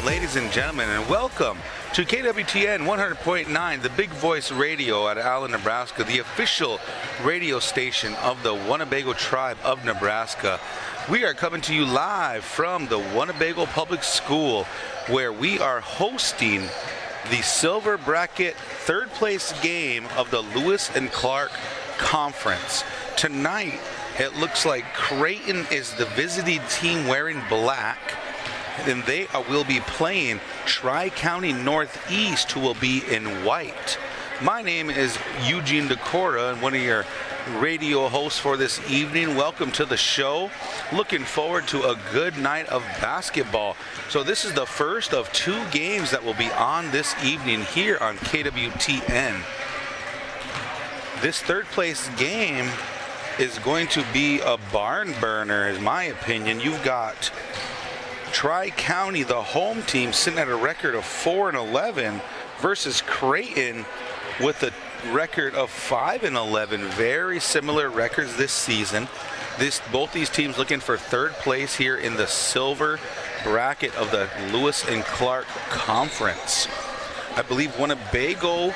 ladies and gentlemen, and welcome to KWTN 100.9, the Big Voice Radio out of Allen, Nebraska, the official radio station of the Winnebago tribe of Nebraska. We are coming to you live from the Winnebago Public School, where we are hosting the silver bracket third place game of the Lewis and Clark Conference. Tonight, it looks like Creighton is the visiting team wearing black, and they will be playing Tri-County Northeast, who will be in white. My name is Eugene Decora, and one of your radio hosts for this evening. Welcome to the show. Looking forward to a good night of basketball. So this is the first of two games that will be on this evening here on KWTN. This third place game is going to be a barn burner, in my opinion. You've got Tri-County, the home team, sitting at a record of 4-11 versus Creighton with a record of 5-11. Very similar records this season. Both these teams looking for third place here in the silver bracket of the Lewis and Clark Conference. I believe Winnebago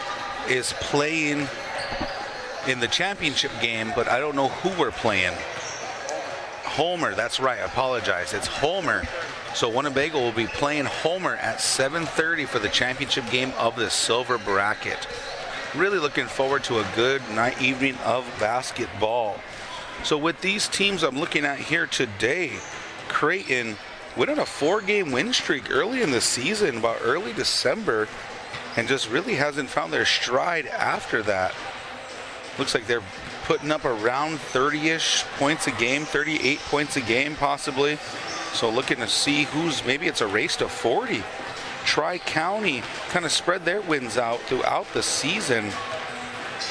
is playing in the championship game, but I don't know who we're playing. Homer, that's right, I apologize. It's Homer. So Winnebago will be playing Homer at 7:30 for the championship game of the silver bracket. Really looking forward to a good night evening of basketball. So with these teams I'm looking at here today, Creighton went on a 4-game win streak early in the season, about early December, and just really hasn't found their stride after that. Looks like they're putting up around 30-ish points a game, 38 points a game possibly. So looking to see who's, maybe it's a race to 40. Tri-County kind of spread their wins out throughout the season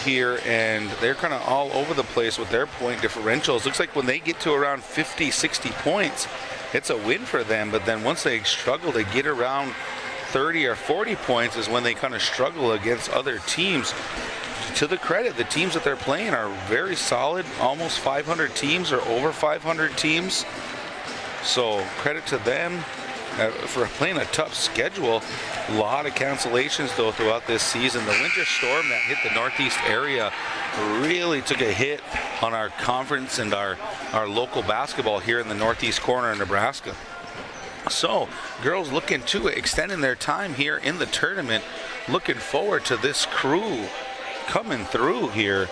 here, and they're kind of all over the place with their point differentials. Looks like when they get to around 50, 60 points, it's a win for them. But then once they struggle to get around 30 or 40 points is when they kind of struggle against other teams. To the credit, the teams that they're playing are very solid, almost 500 teams or over 500 teams. So credit to them for playing a tough schedule. A lot of cancellations though throughout this season. The winter storm that hit the northeast area really took a hit on our conference and our local basketball here in the northeast corner of Nebraska. So girls looking to extending their time here in the tournament. Looking forward to this crew coming through here,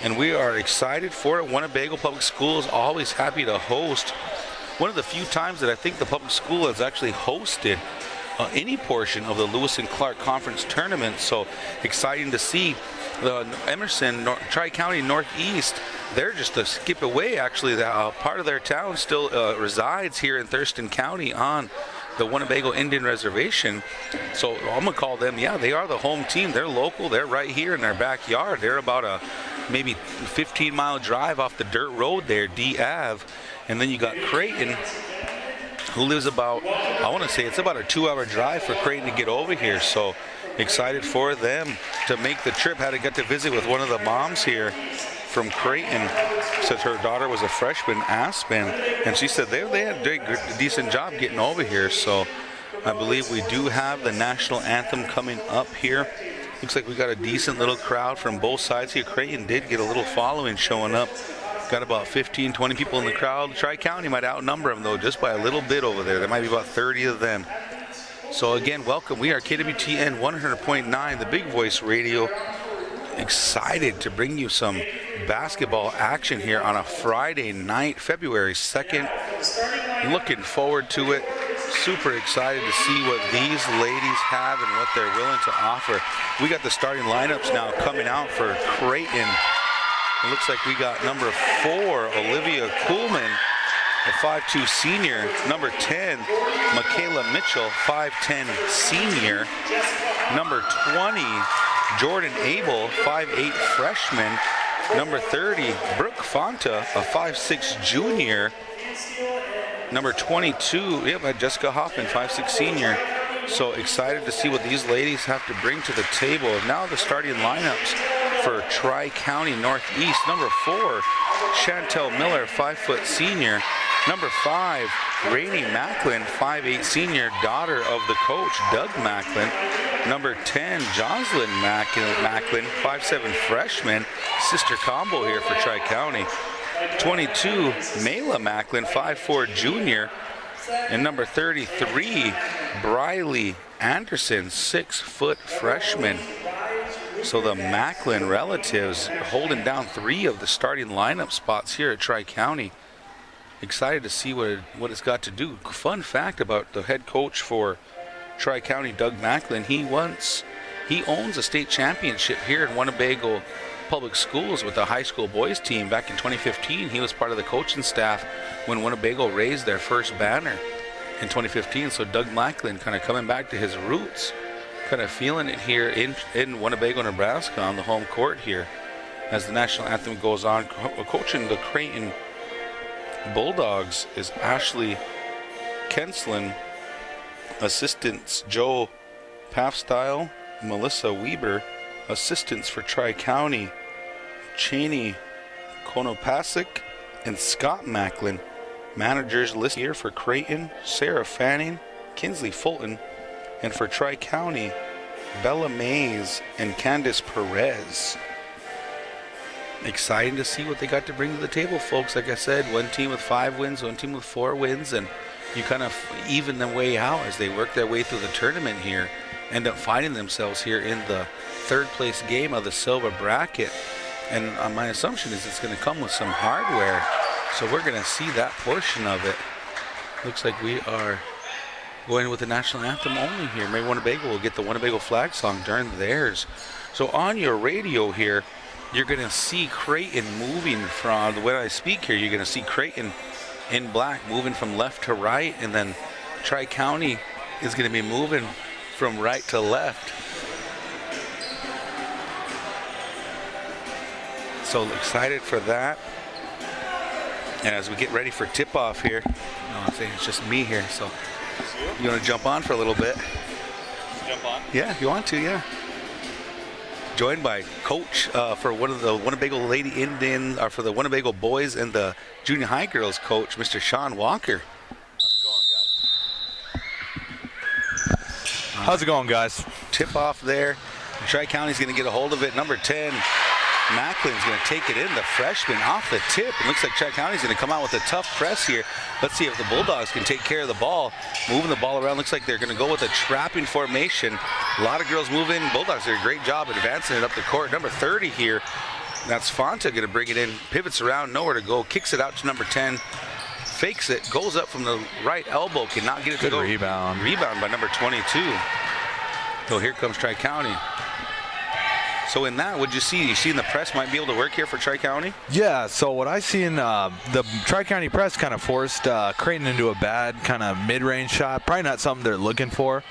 and we are excited for it. Winnebago Public School is always happy to host. One of the few times that I think the public school has actually hosted any portion of the Lewis and Clark Conference tournament. So exciting to see the Emerson Tri-County Northeast. They're just a skip away, actually. Part of their town still resides here in Thurston County on the Winnebago Indian Reservation. So I'm gonna call them, yeah, they are the home team. They're local. They're right here in their backyard. They're about a maybe 15-mile drive off the dirt road there, D Ave. And then you got Creighton, who lives about, I want to say it's about a 2-hour drive for Creighton to get over here. So excited for them to make the trip. Had to get to visit with one of the moms here from Creighton. Said her daughter was a freshman, Aspen, and she said they had a decent job getting over here. So I believe we do have the national anthem coming up here. Looks like we got a decent little crowd from both sides here. Creighton did get a little following showing up. Got about 15, 20 people in the crowd. Tri-County might outnumber them though, just by a little bit over there. There might be about 30 of them. So again, welcome. We are KWTN 100.9, the Big Voice Radio. Excited to bring you some basketball action here on a Friday night, February 2nd. Looking forward to it. Super excited to see what these ladies have and what they're willing to offer. We got the starting lineups now coming out for Creighton. It looks like we got number 4, Olivia Kuhlman, a 5'2" senior. Number 10, Michaela Mitchell, 5'10" senior. Number 20, Jordan Abel, 5'8" freshman. Number 30, Brooke Fonta, a 5'6" junior. Number 22, Jessica Hoffman, 5'6" senior. So excited to see what these ladies have to bring to the table. Now the starting lineups for Tri-County Northeast. Number 4, Chantel Miller, 5' senior. Number 5, Rainey Macklin, 5'8" senior, daughter of the coach, Doug Macklin. Number 10, Jocelyn Macklin, 5'7" freshman, sister combo here for Tri-County. 22, Mayla Macklin, 5'4" junior. And number 33, Briley Anderson, 6-foot freshman. So the Macklin relatives holding down 3 of the starting lineup spots here at Tri-County. Excited to see what it's got to do. Fun fact about the head coach for Tri-County, Doug Macklin, he owns a state championship here in Winnebago Public Schools with the high school boys team back in 2015. He was part of the coaching staff when Winnebago raised their first banner in 2015. So Doug Macklin kind of coming back to his roots, kind of feeling it here in Winnebago, Nebraska on the home court here as the national anthem goes on. Coaching the Creighton Bulldogs is Ashley Kenslin. Assistants Joe Paffstyle, Melissa Weber. Assistants for Tri-County, Cheney Konopasek and Scott Macklin. Managers list here for Creighton, Sarah Fanning, Kinsley Fulton, and for Tri-County, Bella Mays and Candice Perez. Exciting to see what they got to bring to the table, folks. Like I said, one team with 5 wins, one team with 4 wins, and you kind of even them way out as they work their way through the tournament here. End up finding themselves here in the 3rd place game of the silver bracket. And my assumption is it's going to come with some hardware. So we're going to see that portion of it. Looks like we are going with the national anthem only here. Maybe Winnebago will get the Winnebago flag song during theirs. So on your radio here, you're going to see Creighton moving from, when I speak here, you're going to see Creighton in black moving from left to right, and then Tri-County is going to be moving from right to left. So excited for that. And as we get ready for tip-off here, no, I'm saying it's just me here, so you want to jump on for a little bit? Jump on? Yeah, if you want to, yeah. Joined by coach for one of the Winnebago Lady Indians, or for the Winnebago boys and the junior high girls coach, Mr. Sean Walker. How's it going, guys? Tip off there. Tri-County's going to get a hold of it. Number 10, Macklin's going to take it in, the freshman, off the tip. It looks like Tri-County's going to come out with a tough press here. Let's see if the Bulldogs can take care of the ball. Moving the ball around. Looks like they're going to go with a trapping formation. A lot of girls moving. Bulldogs did a great job advancing it up the court. Number 30 here. That's Fonta going to bring it in. Pivots around, nowhere to go. Kicks it out to number 10. Fakes it, goes up from the right elbow, cannot get it to go. Rebound. Rebound by number 22. So here comes Tri-County. So in that, what'd you see? You seen the press might be able to work here for Tri-County? Yeah, so what I see in the Tri-County press kind of forced Creighton into a bad kind of mid-range shot. Probably not something they're looking for.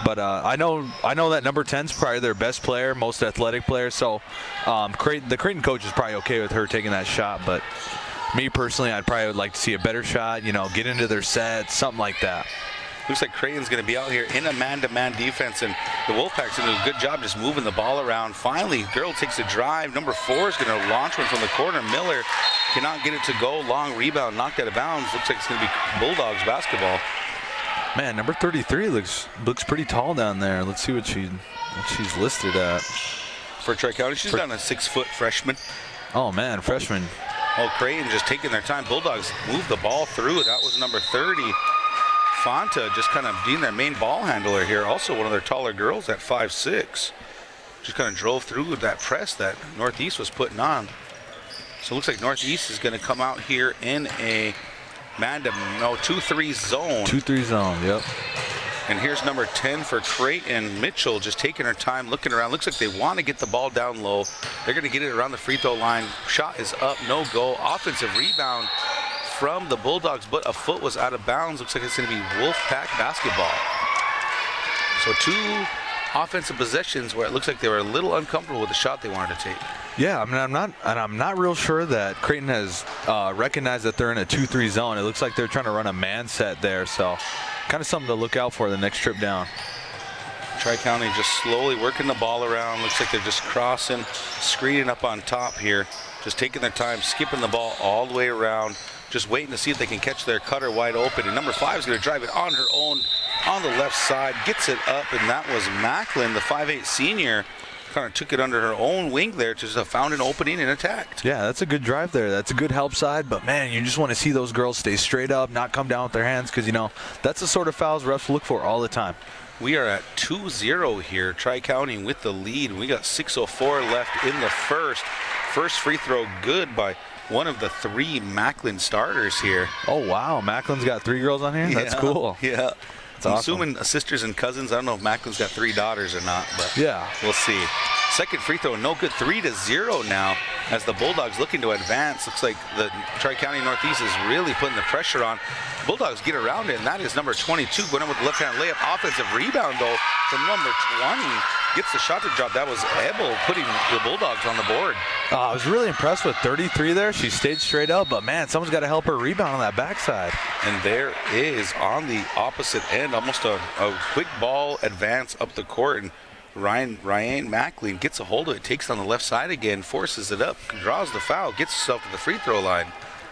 But I know that number 10's probably their best player, most athletic player. So the Creighton coach is probably okay with her taking that shot. But me personally, I'd probably would like to see a better shot, get into their sets, something like that. Looks like Creighton's going to be out here in a man-to-man defense, and the Wolfpack's going to do a good job just moving the ball around. Finally, Girl takes a drive. Number 4 is going to launch one from the corner. Miller cannot get it to go. Long rebound, knocked out of bounds. Looks like it's going to be Bulldogs basketball. Man, number 33 looks pretty tall down there. Let's see what she's listed at. For Tri-County, she's down a 6-foot freshman. Oh, man, freshman. Oh, Creighton just taking their time. Bulldogs moved the ball through. That was number 30. Fonta just kind of being their main ball handler here. Also one of their taller girls at 5'6". Just kind of drove through that press that Northeast was putting on. So it looks like Northeast is going to come out here in a 2-3 zone. 2-3 zone, yep. And here's number 10 for Creighton. Mitchell just taking her time, looking around. Looks like they want to get the ball down low. They're going to get it around the free throw line. Shot is up, no go. Offensive rebound from the Bulldogs, but a foot was out of bounds. Looks like it's going to be Wolfpack basketball. So 2 offensive possessions where it looks like they were a little uncomfortable with the shot they wanted to take. Yeah, I mean, I'm not real sure that Creighton has recognized that they're in a 2-3 zone. It looks like they're trying to run a man set there, so kind of something to look out for the next trip down. Tri-County just slowly working the ball around. Looks like they're just crossing, screening up on top here, just taking their time, skipping the ball all the way around. just waiting to see if they can catch their cutter wide open. And number 5 is going to drive it on her own on the left side, gets it up, and that was Macklin, the 5'8 senior. Kind of took it under her own wing there, just found an opening and attacked. Yeah, that's a good drive there. That's a good help side, but man, you just want to see those girls stay straight up, not come down with their hands, because, you know, that's the sort of fouls refs look for all the time. We are at 2-0 here. Tri-County with the lead. We got 6:04 left in the first. First free throw good by one of the 3 Macklin starters here. Oh, wow. Macklin's got 3 girls on here? That's cool. Yeah. That's I'm awesome. assuming sisters and cousins. I don't know if Macklin's got 3 daughters or not, but yeah, we'll see. Second free throw, no good. 3-0 now as the Bulldogs looking to advance. Looks like the Tri-County Northeast is really putting the pressure on. Bulldogs get around it, and that is number 22 going in with the left-hand layup. Offensive rebound, though, from number 20. Gets the shot to drop. That was Ebel putting the Bulldogs on the board. I was really impressed with 33 there. She stayed straight up, but man, someone's got to help her rebound on that backside. And there is on the opposite end, almost a quick ball advance up the court, and Ryan Macklin gets a hold of it, takes it on the left side again, forces it up, draws the foul, gets herself to the free throw line.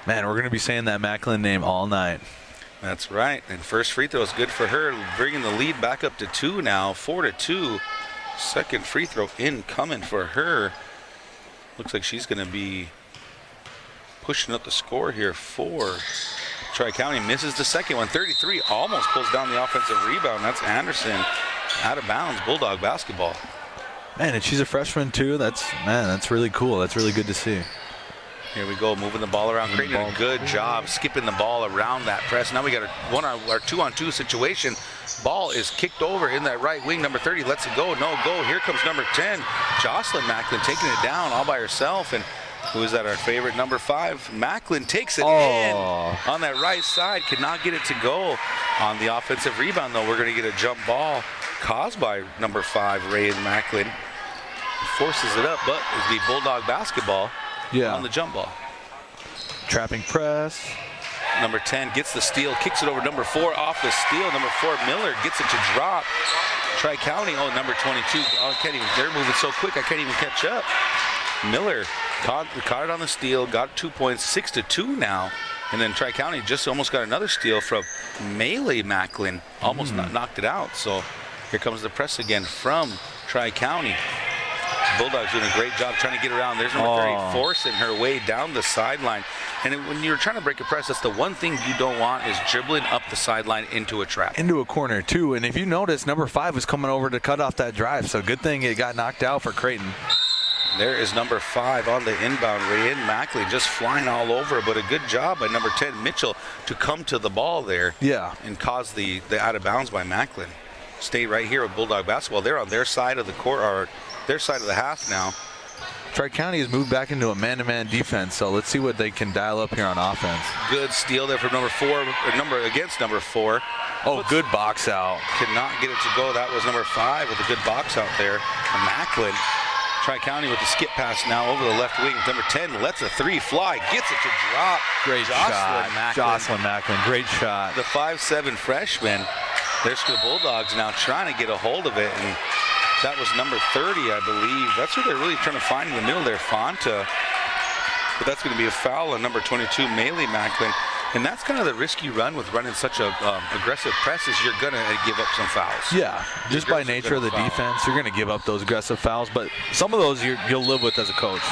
Man, we're going to be saying that Macklin name all night. That's right. And first free throw is good for her, bringing the lead back up to 2 now, 4-2. Second free throw incoming for her. Looks like she's going to be pushing up the score here for Tri-County. Misses the second one. 33 almost pulls down the offensive rebound. That's Anderson out of bounds. Bulldog basketball. Man, and she's a freshman too. That's really cool. That's really good to see. Here we go, moving the ball around. Creighton did a good job skipping the ball around that press. Now we got a 2-on-2 situation. Ball is kicked over in that right wing. Number 30 lets it go. No go. Here comes number 10, Jocelyn Macklin, taking it down all by herself. And who is that? Our favorite, number 5. Macklin takes it in on that right side. Could not get it to go on the offensive rebound, though. We're going to get a jump ball caused by number 5, Ray Macklin. Forces it up, but it's the Bulldog basketball. Yeah. On the jump ball. Trapping press. Number 10 gets the steal, kicks it over number 4 off the steal. Number 4, Miller, gets it to drop. Tri-County, number 22. Oh, I can't even, they're moving so quick, I can't even catch up. Miller caught it on the steal, got 2 points, 6-2 now. And then Tri-County just almost got another steal from Melee Macklin, almost knocked it out. So here comes the press again from Tri-County. Bulldogs doing a great job trying to get around. There's number 30 forcing her way down the sideline. And when you're trying to break a press, that's the one thing you don't want is dribbling up the sideline into a trap. Into a corner, too. And if you notice, number 5 was coming over to cut off that drive. So good thing it got knocked out for Creighton. There is number 5 on the inbound. Rayen Macklin just flying all over, but a good job by number 10, Mitchell, to come to the ball there. Yeah. And cause the out of bounds by Macklin. Stay right here with Bulldog basketball. They're on their side of the court, or their side of the half now. Tri-County has moved back into a man-to-man defense, so let's see what they can dial up here on offense. Good steal there from number 4, against number 4. Oh, good box out. Could not get it to go. That was number 5 with a good box out there. Macklin. Tri-County with the skip pass now over the left wing. Number 10 lets a 3 fly, gets it to drop. Great shot. Jocelyn Macklin, great shot. The 5'7" freshman. There's the Bulldogs now trying to get a hold of it, and that was number 30, I believe. That's what they're really trying to find in the middle there, Fonta. But that's going to be a foul on number 22, Melee Macklin. And that's kind of the risk you run with running such a aggressive press, is you're going to give up some fouls. Yeah, just by nature of the defense, you're going to give up those aggressive fouls. But some of those you'll live with as a coach.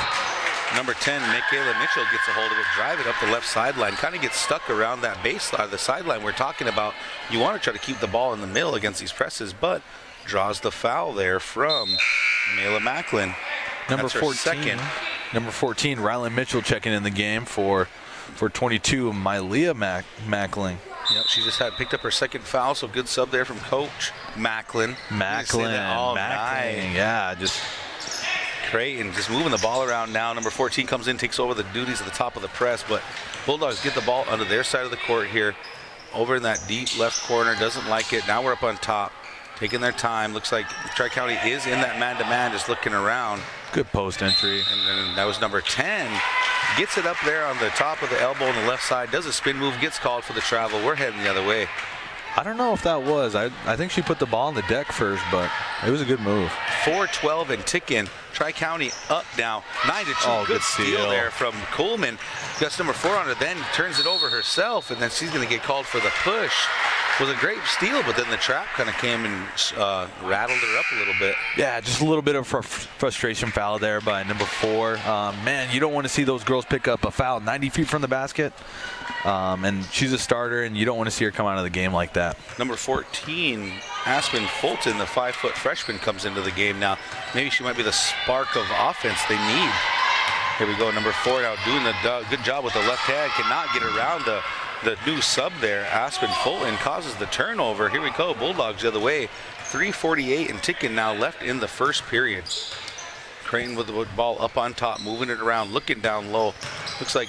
Number 10, Michaela Mitchell gets a hold of it, drive it up the left sideline, kind of gets stuck around that baseline, the sideline we're talking about. You want to try to keep the ball in the middle against these presses, but draws the foul there from Michaela Macklin. Number That's 14, second. Number 14, Rylan Mitchell checking in the game for 22, Mylea Macklin. Yep, she just picked up her second foul, so good sub there from Coach Macklin. Macklin, yeah, just Creighton just moving the ball around now. Number 14 comes in, takes over the duties at the top of the press, but Bulldogs get the ball under their side of the court here. Over in that deep left corner, doesn't like it. Now we're up on top, taking their time. Looks like Tri-County is in that man-to-man, just looking around. Good post entry. And then that was number 10. Gets it up there on the top of the elbow on the left side, does a spin move, gets called for the travel. We're heading the other way. I don't know if that was. I think she put the ball on the deck first, but it was a good move. 4-12 and ticking. Tri-County up now, 9-2. Oh, good steal there from Coleman. Gets number 4 on her, then turns it over herself, and then she's going to get called for the push. It was a great steal, but then the trap kind of came and rattled her up a little bit. Yeah, just a little bit of frustration foul there by number 4. Man, you don't want to see those girls pick up a foul 90 feet from the basket. And she's a starter, and you don't want to see her come out of the game like that. Number 14, Aspen Fulton, the 5-foot freshman, comes into the game now. Maybe she might be the spark of offense they need. Here we go, number 4 now doing the good job with the left hand. Cannot get around the new sub there. Aspen Fulton causes the turnover. Here we go, Bulldogs the other way. 3:48 and ticking now left in the first period. Creighton with the ball up on top, moving it around, looking down low. Looks like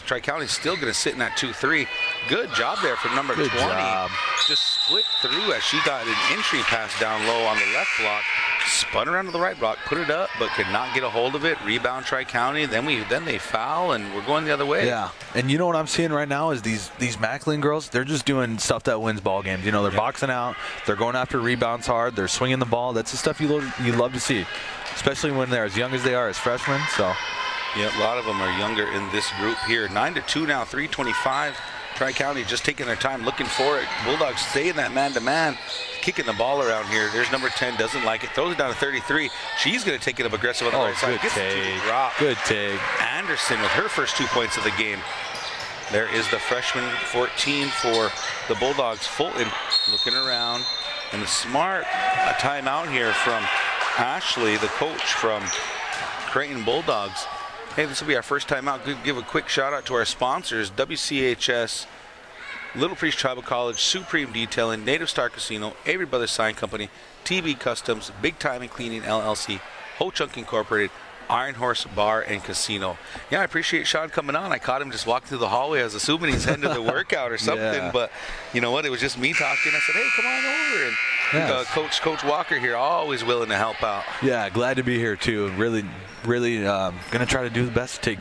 Tri-County's still going to sit in that 2-3. Good job there from number 20. Job. Just split through as she got an entry pass down low on the left block. Spun around to the right block, put it up, but could not get a hold of it. Rebound Tri-County. Then they foul, and we're going the other way. Yeah, and you know what I'm seeing right now is these Macklin girls. They're just doing stuff that wins ball games. You know, they're boxing out. They're going after rebounds hard. They're swinging the ball. That's the stuff you love to see, especially when they're as young as they are as freshmen. So. Yeah, a lot of them are younger in this group here. 9-2 now, 3:25. Tri-County just taking their time looking for it. Bulldogs stay in that man-to-man, kicking the ball around here. There's number 10, doesn't like it, throws it down to 33. She's going to take it up aggressive on the right side. Good take. Drop. Good take. Anderson with her first 2 points of the game. There is the freshman 14 for the Bulldogs. Fulton looking around. And a smart timeout here from Ashley, the coach from Creighton Bulldogs. Hey, this will be our first time out. Give a quick shout out to our sponsors, WCHS, Little Priest Tribal College, Supreme Detailing, Native Star Casino, Avery Brothers Sign Company, TB Customs, Big Time and Cleaning LLC, Ho Chunk Incorporated, Iron Horse Bar and Casino. Yeah, I appreciate Sean coming on. I caught him just walking through the hallway. I was assuming he's heading to the workout or something, Yeah. But you know what? It was just me talking. I said, hey, come on over. And Yes. Coach Walker here, always willing to help out. Yeah, glad to be here too. Really going to try to do the best to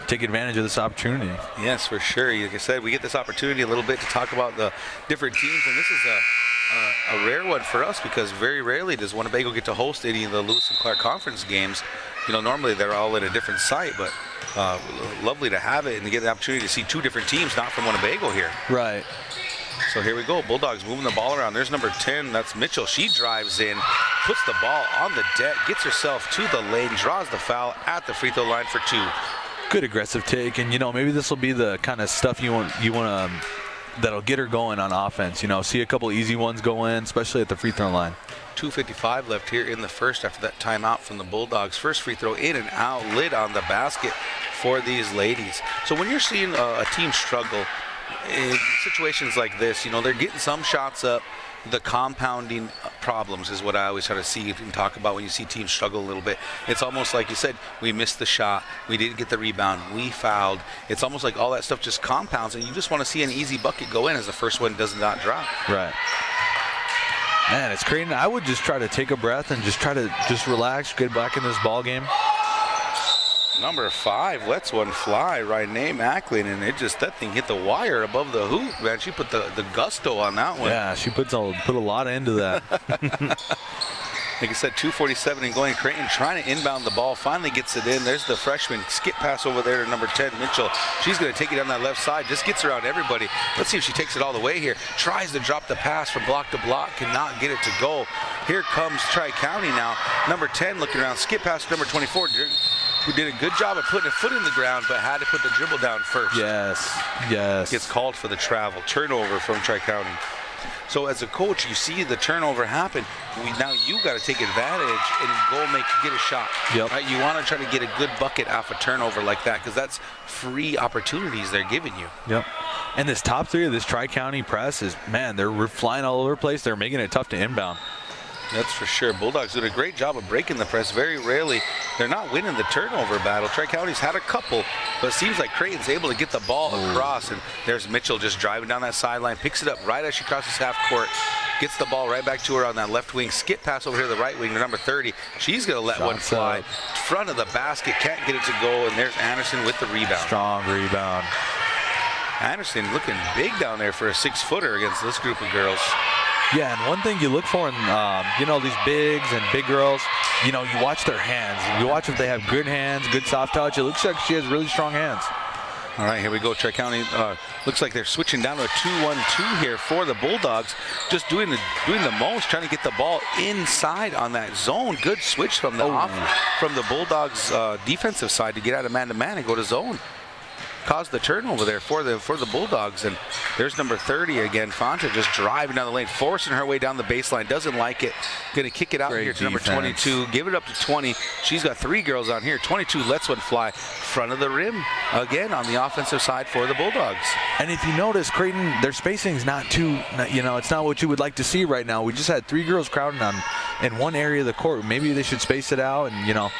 take advantage of this opportunity. Yes, for sure. Like I said, we get this opportunity a little bit to talk about the different teams, and this is a rare one for us because very rarely does Winnebago get to host any of the Lewis and Clark Conference games. You know, normally they're all at a different site, but lovely to have it and to get the opportunity to see 2 different teams, not from Winnebago here. Right. So here we go. Bulldogs moving the ball around. There's number 10. That's Mitchell. She drives in, puts the ball on the deck, gets herself to the lane, draws the foul at the free throw line for 2. Good aggressive take, and you know maybe this will be the kind of stuff you want to that'll get her going on offense. You know, see a couple easy ones go in, especially at the free throw line. 2:55 left here in the first after that timeout from the Bulldogs. First free throw in and out, lid on the basket for these ladies. So when you're seeing a team struggle in situations like this, you know, they're getting some shots up. The compounding problems is what I always try to see and talk about when you see teams struggle a little bit. It's almost like you said, we missed the shot, we didn't get the rebound, we fouled. It's almost like all that stuff just compounds, and you just want to see an easy bucket go in as the first one does not drop. Right. Man, it's Creighton. I would just try to take a breath and just try to relax, get back in this ball game. Number 5 lets one fly, Renee Macklin, and that thing hit the wire above the hoop, man. She put the gusto on that one. Yeah, she put a lot into that. Like I said, 2:47 and going. Creighton trying to inbound the ball, finally gets it in. There's the freshman skip pass over there to number 10, Mitchell. She's going to take it down that left side, just gets around everybody. Let's see if she takes it all the way here. Tries to drop the pass from block to block, cannot get it to go. Here comes Tri-County now. Number 10 looking around, skip pass to number 24. Who did a good job of putting a foot in the ground, but had to put the dribble down first. Yes. Gets called for the travel. Turnover from Tri-County. So as a coach, you see the turnover happen. Now you got to take advantage and get a shot. Yep. Right? You want to try to get a good bucket off a turnover like that because that's free opportunities they're giving you. Yep. And this top 3 of this Tri-County press is, man, they're flying all over the place. They're making it tough to inbound. That's for sure. Bulldogs did a great job of breaking the press. Very rarely, they're not winning the turnover battle. Tri-County's had a couple, but it seems like Creighton's able to get the ball across. And there's Mitchell just driving down that sideline, picks it up right as she crosses half court, gets the ball right back to her on that left wing. Skip pass over here to the right wing to number 30. She's going to let one fly. Front of the basket, can't get it to go, and there's Anderson with the rebound. Strong rebound. Anderson looking big down there for a 6-footer against this group of girls. Yeah, and one thing you look for in, these bigs and big girls, you watch their hands. You watch if they have good hands, good soft touch. It looks like she has really strong hands. All right, here we go. Tri-County looks like they're switching down to a 2-1-2 here for the Bulldogs. Just doing the most, trying to get the ball inside on that zone. Good switch from the Bulldogs defensive side to get out of man-to-man and go to zone. Caused the turnover there for the Bulldogs, and there's number 30 again. Fonta just driving down the lane, forcing her way down the baseline. Doesn't like it. Going to kick it out here to number 22. Give it up to 20. She's got 3 girls on here. 22 lets one fly front of the rim again on the offensive side for the Bulldogs. And if you notice, Creighton, their spacing's not too, it's not what you would like to see right now. We just had 3 girls crowding in one area of the court. Maybe they should space it out, and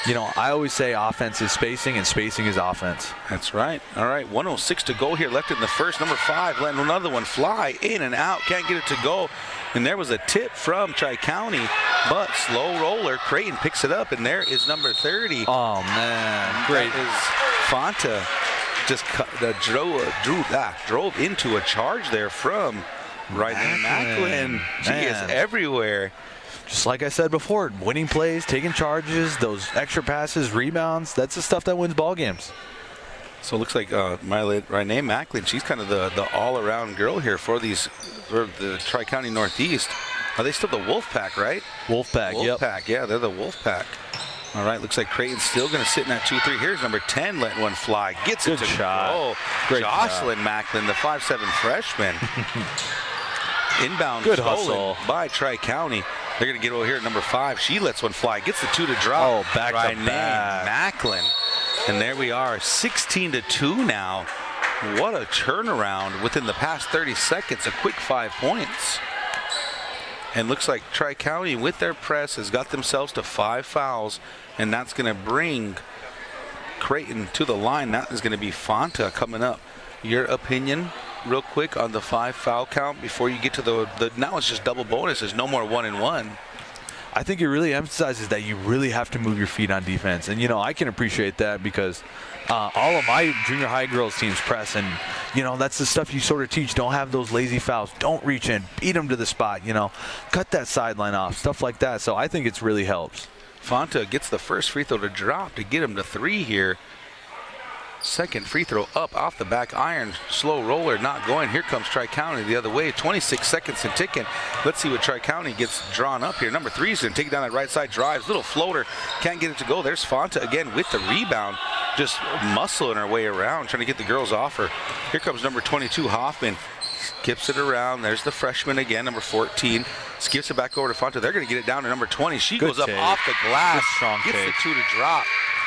I always say offense is spacing and spacing is offense. That's right. All right, 1:06 to go here left in the first. Number 5 letting another one fly in and out. Can't get it to go. And there was a tip from Tri-County, but slow roller. Creighton picks it up, and there is number 30. Oh, man. Great. That is Fonta just drove into a charge there from Macklin. She is everywhere. Just like I said before, winning plays, taking charges, those extra passes, rebounds, that's the stuff that wins ball games. So it looks like Renee Macklin, she's kind of the all-around girl here for the Tri-County Northeast. Are they still the Wolfpack, right? Wolfpack, yep. Wolfpack, yeah, they're the Wolfpack. All right, looks like Creighton's still going to sit in that 2-3. Here's number 10 letting one fly. Gets it to shot. go. Great Jocelyn shot. Macklin, the 5'7 freshman. Inbound Good stolen hustle by Tri-County. They're going to get over here at number 5. She lets one fly. Gets the 2 to drop. Oh, back to back. Macklin. And there we are, 16-2 now. What a turnaround within the past 30 seconds. A quick 5 points. And looks like Tri-County with their press has got themselves to 5 fouls. And that's going to bring Creighton to the line. That is going to be Fonta coming up. Your opinion real quick on the 5 foul count before you get to the now it's just double bonus. There's no more 1-and-1. I think it really emphasizes that you really have to move your feet on defense. And, I can appreciate that because all of my junior high girls teams press. And, that's the stuff you sort of teach. Don't have those lazy fouls. Don't reach in. Beat them to the spot, Cut that sideline off. Stuff like that. So I think it's really helps. Fonta gets the first free throw to drop to get him to 3 here. Second free throw up off the back iron. Slow roller not going. Here comes Tri-County the other way. 26 seconds and ticking. Let's see what Tri-County gets drawn up here. Number 3 is going to take it down that right side. Drives. Little floater. Can't get it to go. There's Fonta again with the rebound. Just muscling her way around. Trying to get the girls off her. Here comes number 22, Hoffman. Skips it around. There's the freshman again, number 14. Skips it back over to Fonta. They're going to get it down to number 20. She goes up off the glass. Gets the 2 to drop.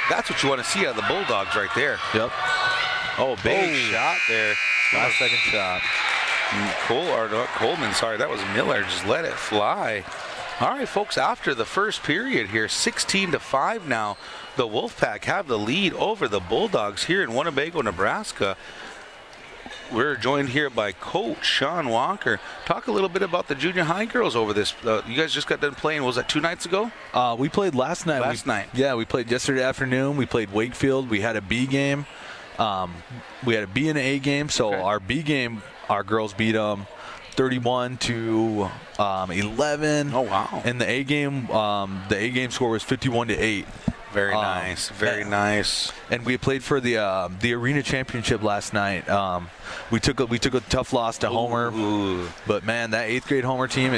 That's what you want to see out of the Bulldogs right there. Yep. Oh, big shot there. Last second shot. Coleman, sorry, that was Miller. Just let it fly. All right, folks, after the first period here, 16-5 now. The Wolfpack have the lead over the Bulldogs here in Winnebago, Nebraska. We're joined here by Coach Sean Walker. Talk a little bit about the junior high girls over this. You guys just got done playing, was that 2 nights ago? We played last night. Last night. Yeah, we played yesterday afternoon. We played Wakefield. We had a B game. We had a B and an A game. So our B game, our girls beat them 31-11. Oh, wow. And the A game score was 51-8. Very nice, very nice. And we played for the arena championship last night. We took a tough loss to Homer, but man, that 8th grade Homer team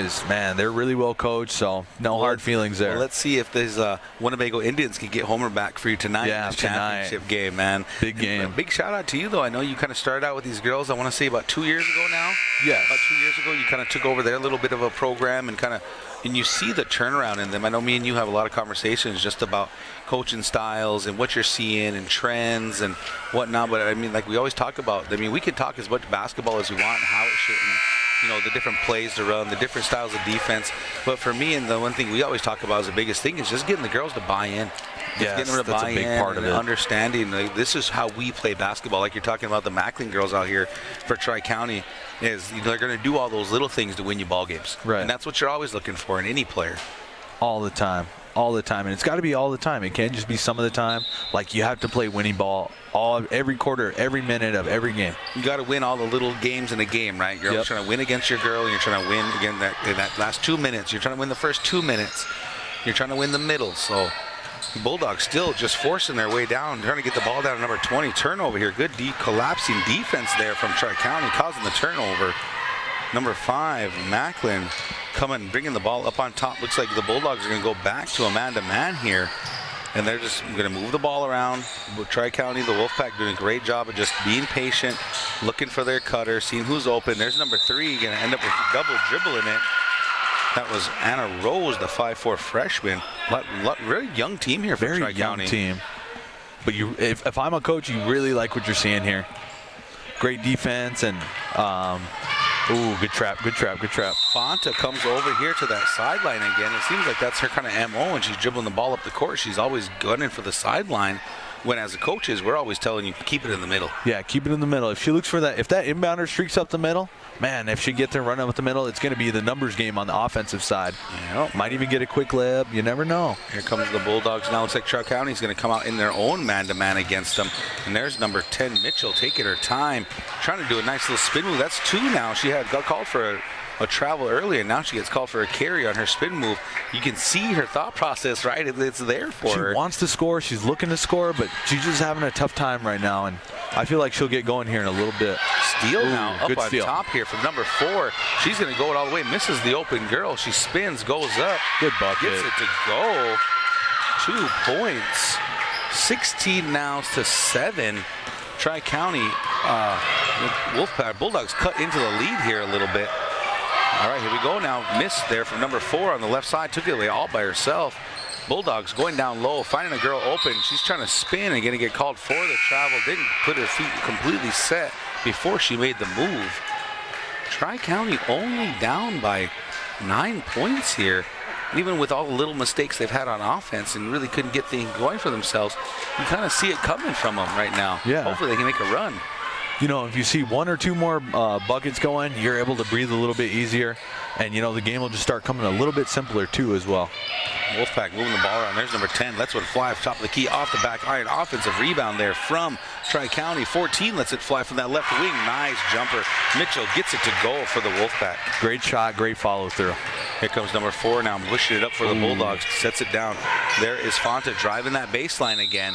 they're really well coached. So no hard feelings there. Well, let's see if these Winnebago Indians can get Homer back for you tonight. Yeah, in the championship game, man. Big game. And big shout out to you though. I know you kind of started out with these girls. I want to say about 2 years ago now. Yeah. About 2 years ago, you kind of took over their little bit of a program and you see the turnaround in them. I know me and you have a lot of conversations just about coaching styles and what you're seeing and trends and whatnot. But I mean, like we always talk about, we can talk as much basketball as we want and how it should, and, the different plays to run, the different styles of defense. But for me, and the one thing we always talk about as the biggest thing is just getting the girls to buy in. Yes, getting them to that's buy a big in part of and it. Understanding this is how we play basketball. Like you're talking about the Macklin girls out here for Tri-County. They're going to do all those little things to win you ball games. Right. And that's what you're always looking for in any player. All the time. all the time, and it's got to be all the time. It can't just be some of the time. Like, you have to play winning ball every quarter, every minute of every game. You got to win all the little games in a game, right? You're always trying to win against your girl, and you're trying to win again in that last 2 minutes. You're trying to win the first 2 minutes. You're trying to win the middle. So the Bulldogs still just forcing their way down, trying to get the ball down to number 20. Turnover here. Good collapsing defense there from Tri-County, causing the turnover. Number 5, Macklin, bringing the ball up on top. Looks like the Bulldogs are going to go back to a man-to-man here. And they're just going to move the ball around. Tri-County, the Wolfpack, doing a great job of just being patient, looking for their cutter, seeing who's open. There's number 3, going to end up with double dribbling it. That was Anna Rose, the 5'4" freshman. Really young team here for Tri-County. Very young team. But if I'm a coach, you really like what you're seeing here. Great defense and ooh, good trap. Fonta comes over here to that sideline again. It seems like that's her kind of MO when she's dribbling the ball up the court. She's always gunning for the sideline. When as the coaches, we're always telling you, keep it in the middle. Yeah, keep it in the middle. If she looks for that, if that inbounder streaks up the middle, man, if she gets there running up the middle, it's going to be the numbers game on the offensive side. Yep. Might even get a quick layup. You never know. Here comes the Bulldogs. Now looks like Tri-County's going to come out in their own man-to-man against them. And there's number 10, Mitchell, taking her time, trying to do a nice little spin move. That's 2 now. She got called for a travel earlier. Now she gets called for a carry on her spin move. You can see her thought process, right? It's there for her. She wants to score. She's looking to score, but she's just having a tough time right now. And I feel like she'll get going here in a little bit. Steal now up on steal. top here from number 4. She's going to go it all the way. Misses the open girl. She spins, goes up. Good bucket. Gets it to go. 2 points. 16 now to 7. Tri-County Wolfpack Bulldogs cut into the lead here a little bit. All right, here we go now. Missed there from number 4 on the left side. Took it away all by herself. Bulldogs going down low, finding a girl open. She's trying to spin and going to get called for the travel. Didn't put her feet completely set before she made the move. Tri-County only down by 9 points here. Even with all the little mistakes they've had on offense and really couldn't get things going for themselves, you kind of see it coming from them right now. Yeah. Hopefully they can make a run. You know, if you see 1 or 2 more buckets going, you're able to breathe a little bit easier. And, you know, the game will just start coming a little bit simpler, too, as well. Wolfpack moving the ball around. There's number 10. Lets one fly off top of the key, off the back iron. Offensive rebound there from Tri-County. 14 lets it fly from that left wing. Nice jumper. Mitchell gets it to go for the Wolfpack. Great shot, great follow through. Here comes number 4 now, pushing it up for the Bulldogs. Sets it down. There is Fonta driving that baseline again.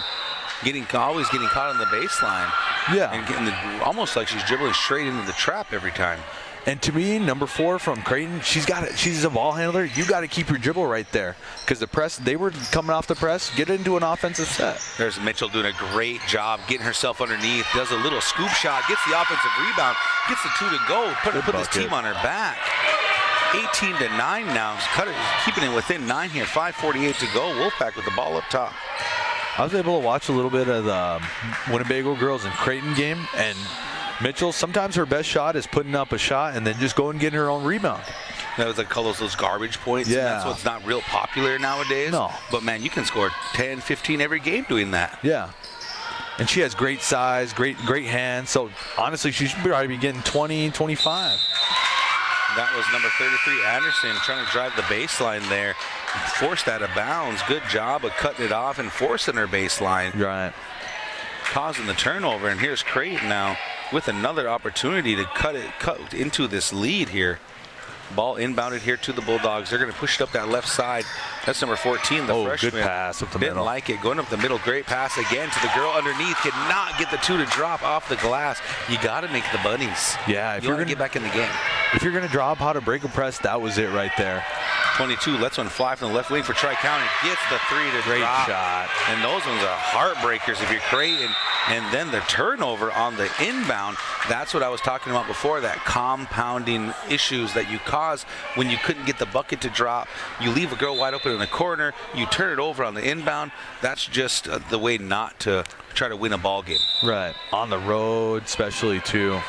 Always getting caught on the baseline. Yeah. And getting almost like she's dribbling straight into the trap every time. And to me, number 4 from Creighton, she's a ball handler. You got to keep your dribble right there, because the press, they were coming off the press, get into an offensive set. There's Mitchell doing a great job getting herself underneath, does a little scoop shot, gets the offensive rebound, gets the 2 to go, put this team on her back. 18 to 9 now, keeping it within 9 here. 5:48 to go. Wolfpack with the ball up top. I was able to watch a little bit of the Winnebago girls and Creighton game, and Mitchell, sometimes her best shot is putting up a shot and then just going and getting her own rebound. That was like call those garbage points. Yeah. And that's what's not real popular nowadays. No. But man, you can score 10, 15 every game doing that. Yeah. And she has great size, great hands. So honestly, she should probably be getting 20, 25. That was number 33, Anderson, trying to drive the baseline there. Forced that out of bounds. Good job of cutting it off and forcing her baseline. Right. Causing the turnover. And here's Creighton now with another opportunity to cut into this lead here. Ball inbounded here to the Bulldogs. They're going to push it up that left side. That's number 14, the freshman. Good pass up the middle. Didn't like it. Going up the middle. Great pass again to the girl underneath. Could not get the 2 to drop off the glass. You got to make the bunnies. Yeah. If you're going to get back in the game. If you're going to drop how to break a press, that was it right there. 22 lets one fly from the left wing for Tri-County. Gets the 3 to Great drop. shot. And those ones are heartbreakers if you're Creighton. And then the turnover on the inbound. That's what I was talking about before, that compounding issues that you cause when you couldn't get the bucket to drop. You leave a girl wide open in the corner. You turn it over on the inbound. That's just the way not to try to win a ball game. Right. On the road, especially, too.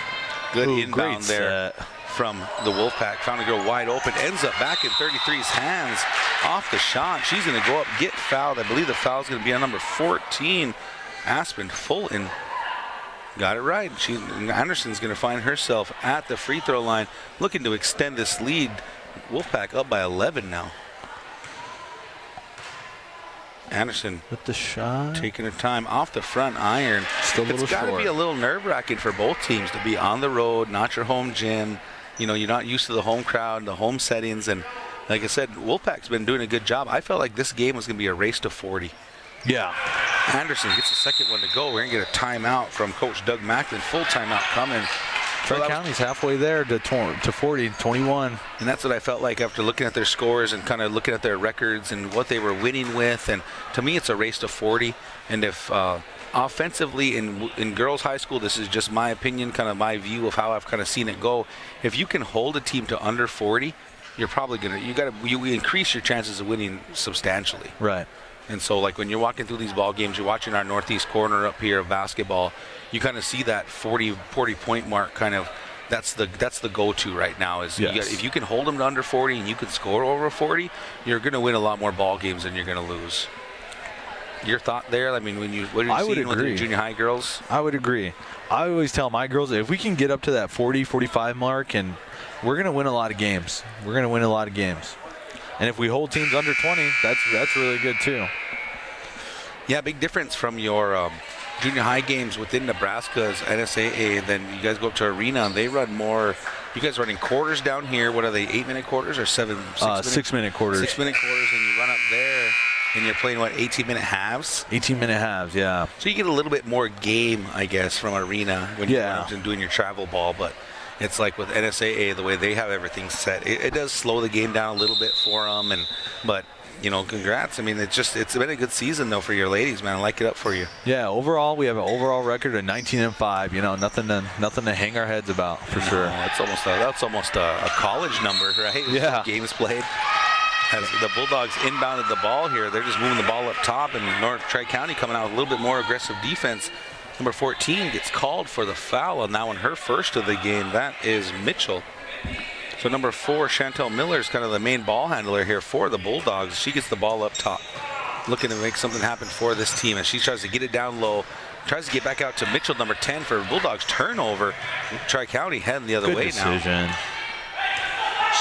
Good inbound there set from the Wolfpack. Found a girl wide open. Ends up back in 33's hands off the shot. She's going to go up, get fouled. I believe the foul is going to be on number 14, Aspen Fulton. Got it right. Anderson's going to find herself at the free throw line, looking to extend this lead. Wolfpack up by 11 now. Anderson with the shot. taking her time off the front iron. Still a little It's got to short. be a little nerve-wracking for both teams to be on the road, not your home gym. You know, you're not used to the home crowd, the home settings. And like I said, Wolfpack's been doing a good job. I felt like this game was going to be a race to 40. Yeah. Anderson gets the second one to go. We're going to get a timeout from Coach Doug Macklin. Full timeout coming. Tri-County's halfway there to 40, 21. And that's what I felt like after looking at their scores and kind of looking at their records and what they were winning with. And to me, it's a race to 40. And if offensively in girls high school, this is just my opinion, kind of my view of how I've kind of seen it go. If you can hold a team to under 40, you're probably you increase your chances of winning substantially. Right. And so, like, when you're walking through these ball games, you're watching our northeast corner up here of basketball, you kind of see that 40-point mark kind of. That's the go-to right now. Is Yes. if you can hold them to under 40 and you can score over 40, you're going to win a lot more ball games than you're going to lose. Your thought there? I mean, what are you seeing with the junior high girls? I would agree. I always tell my girls, if we can get up to that 40, 45 mark, and we're going to win a lot of games. We're going to win a lot of games. And if we hold teams under 20, that's really good too. Yeah, big difference from your junior high games within Nebraska's NSAA. Then you guys go up to Arena and they run more. You guys running quarters down here. What are they, 8-minute quarters or 6-minute quarters? 6-minute quarters, and you run up there and you're playing, what, 18-minute halves? 18-minute halves, yeah. So you get a little bit more game, I guess, from Arena when you're out and doing your travel ball. But it's like with NSAA, the way they have everything set, it does slow the game down a little bit for them. But you know, congrats. I mean, it's been a good season though for your ladies, man. I like it up for you. Yeah, overall we have an overall record of 19-5. You know, nothing to hang our heads about for sure. That's almost a college number, right? Yeah. Games played. As the Bulldogs inbounded the ball here, they're just moving the ball up top, and North Tri-County coming out with a little bit more aggressive defense. Number 14 gets called for the foul on that one, her first of the game. That is Mitchell. So number 4, Chantel Miller, is kind of the main ball handler here for the Bulldogs. She gets the ball up top, looking to make something happen for this team, and she tries to get it down low. Tries to get back out to Mitchell, number 10, for Bulldogs turnover. Tri-County heading the other way decision. now.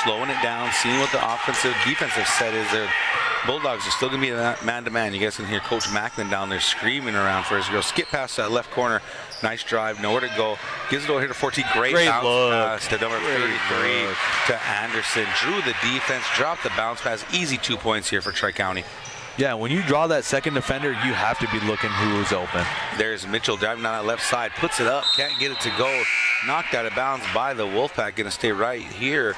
Slowing it down, seeing what the defensive set is there. Bulldogs are still going to be man-to-man. You guys can hear Coach Macklin down there screaming around for his girl. Skip past that left corner. Nice drive, nowhere to go. Gives it over here to 14. Great bounce pass to number 33 to Anderson. Drew the defense, dropped the bounce pass. Easy 2 points here for Tri-County. Yeah, when you draw that second defender, you have to be looking who is open. There's Mitchell driving down that left side, puts it up, can't get it to go. Knocked out of bounds by the Wolfpack. Going to stay right here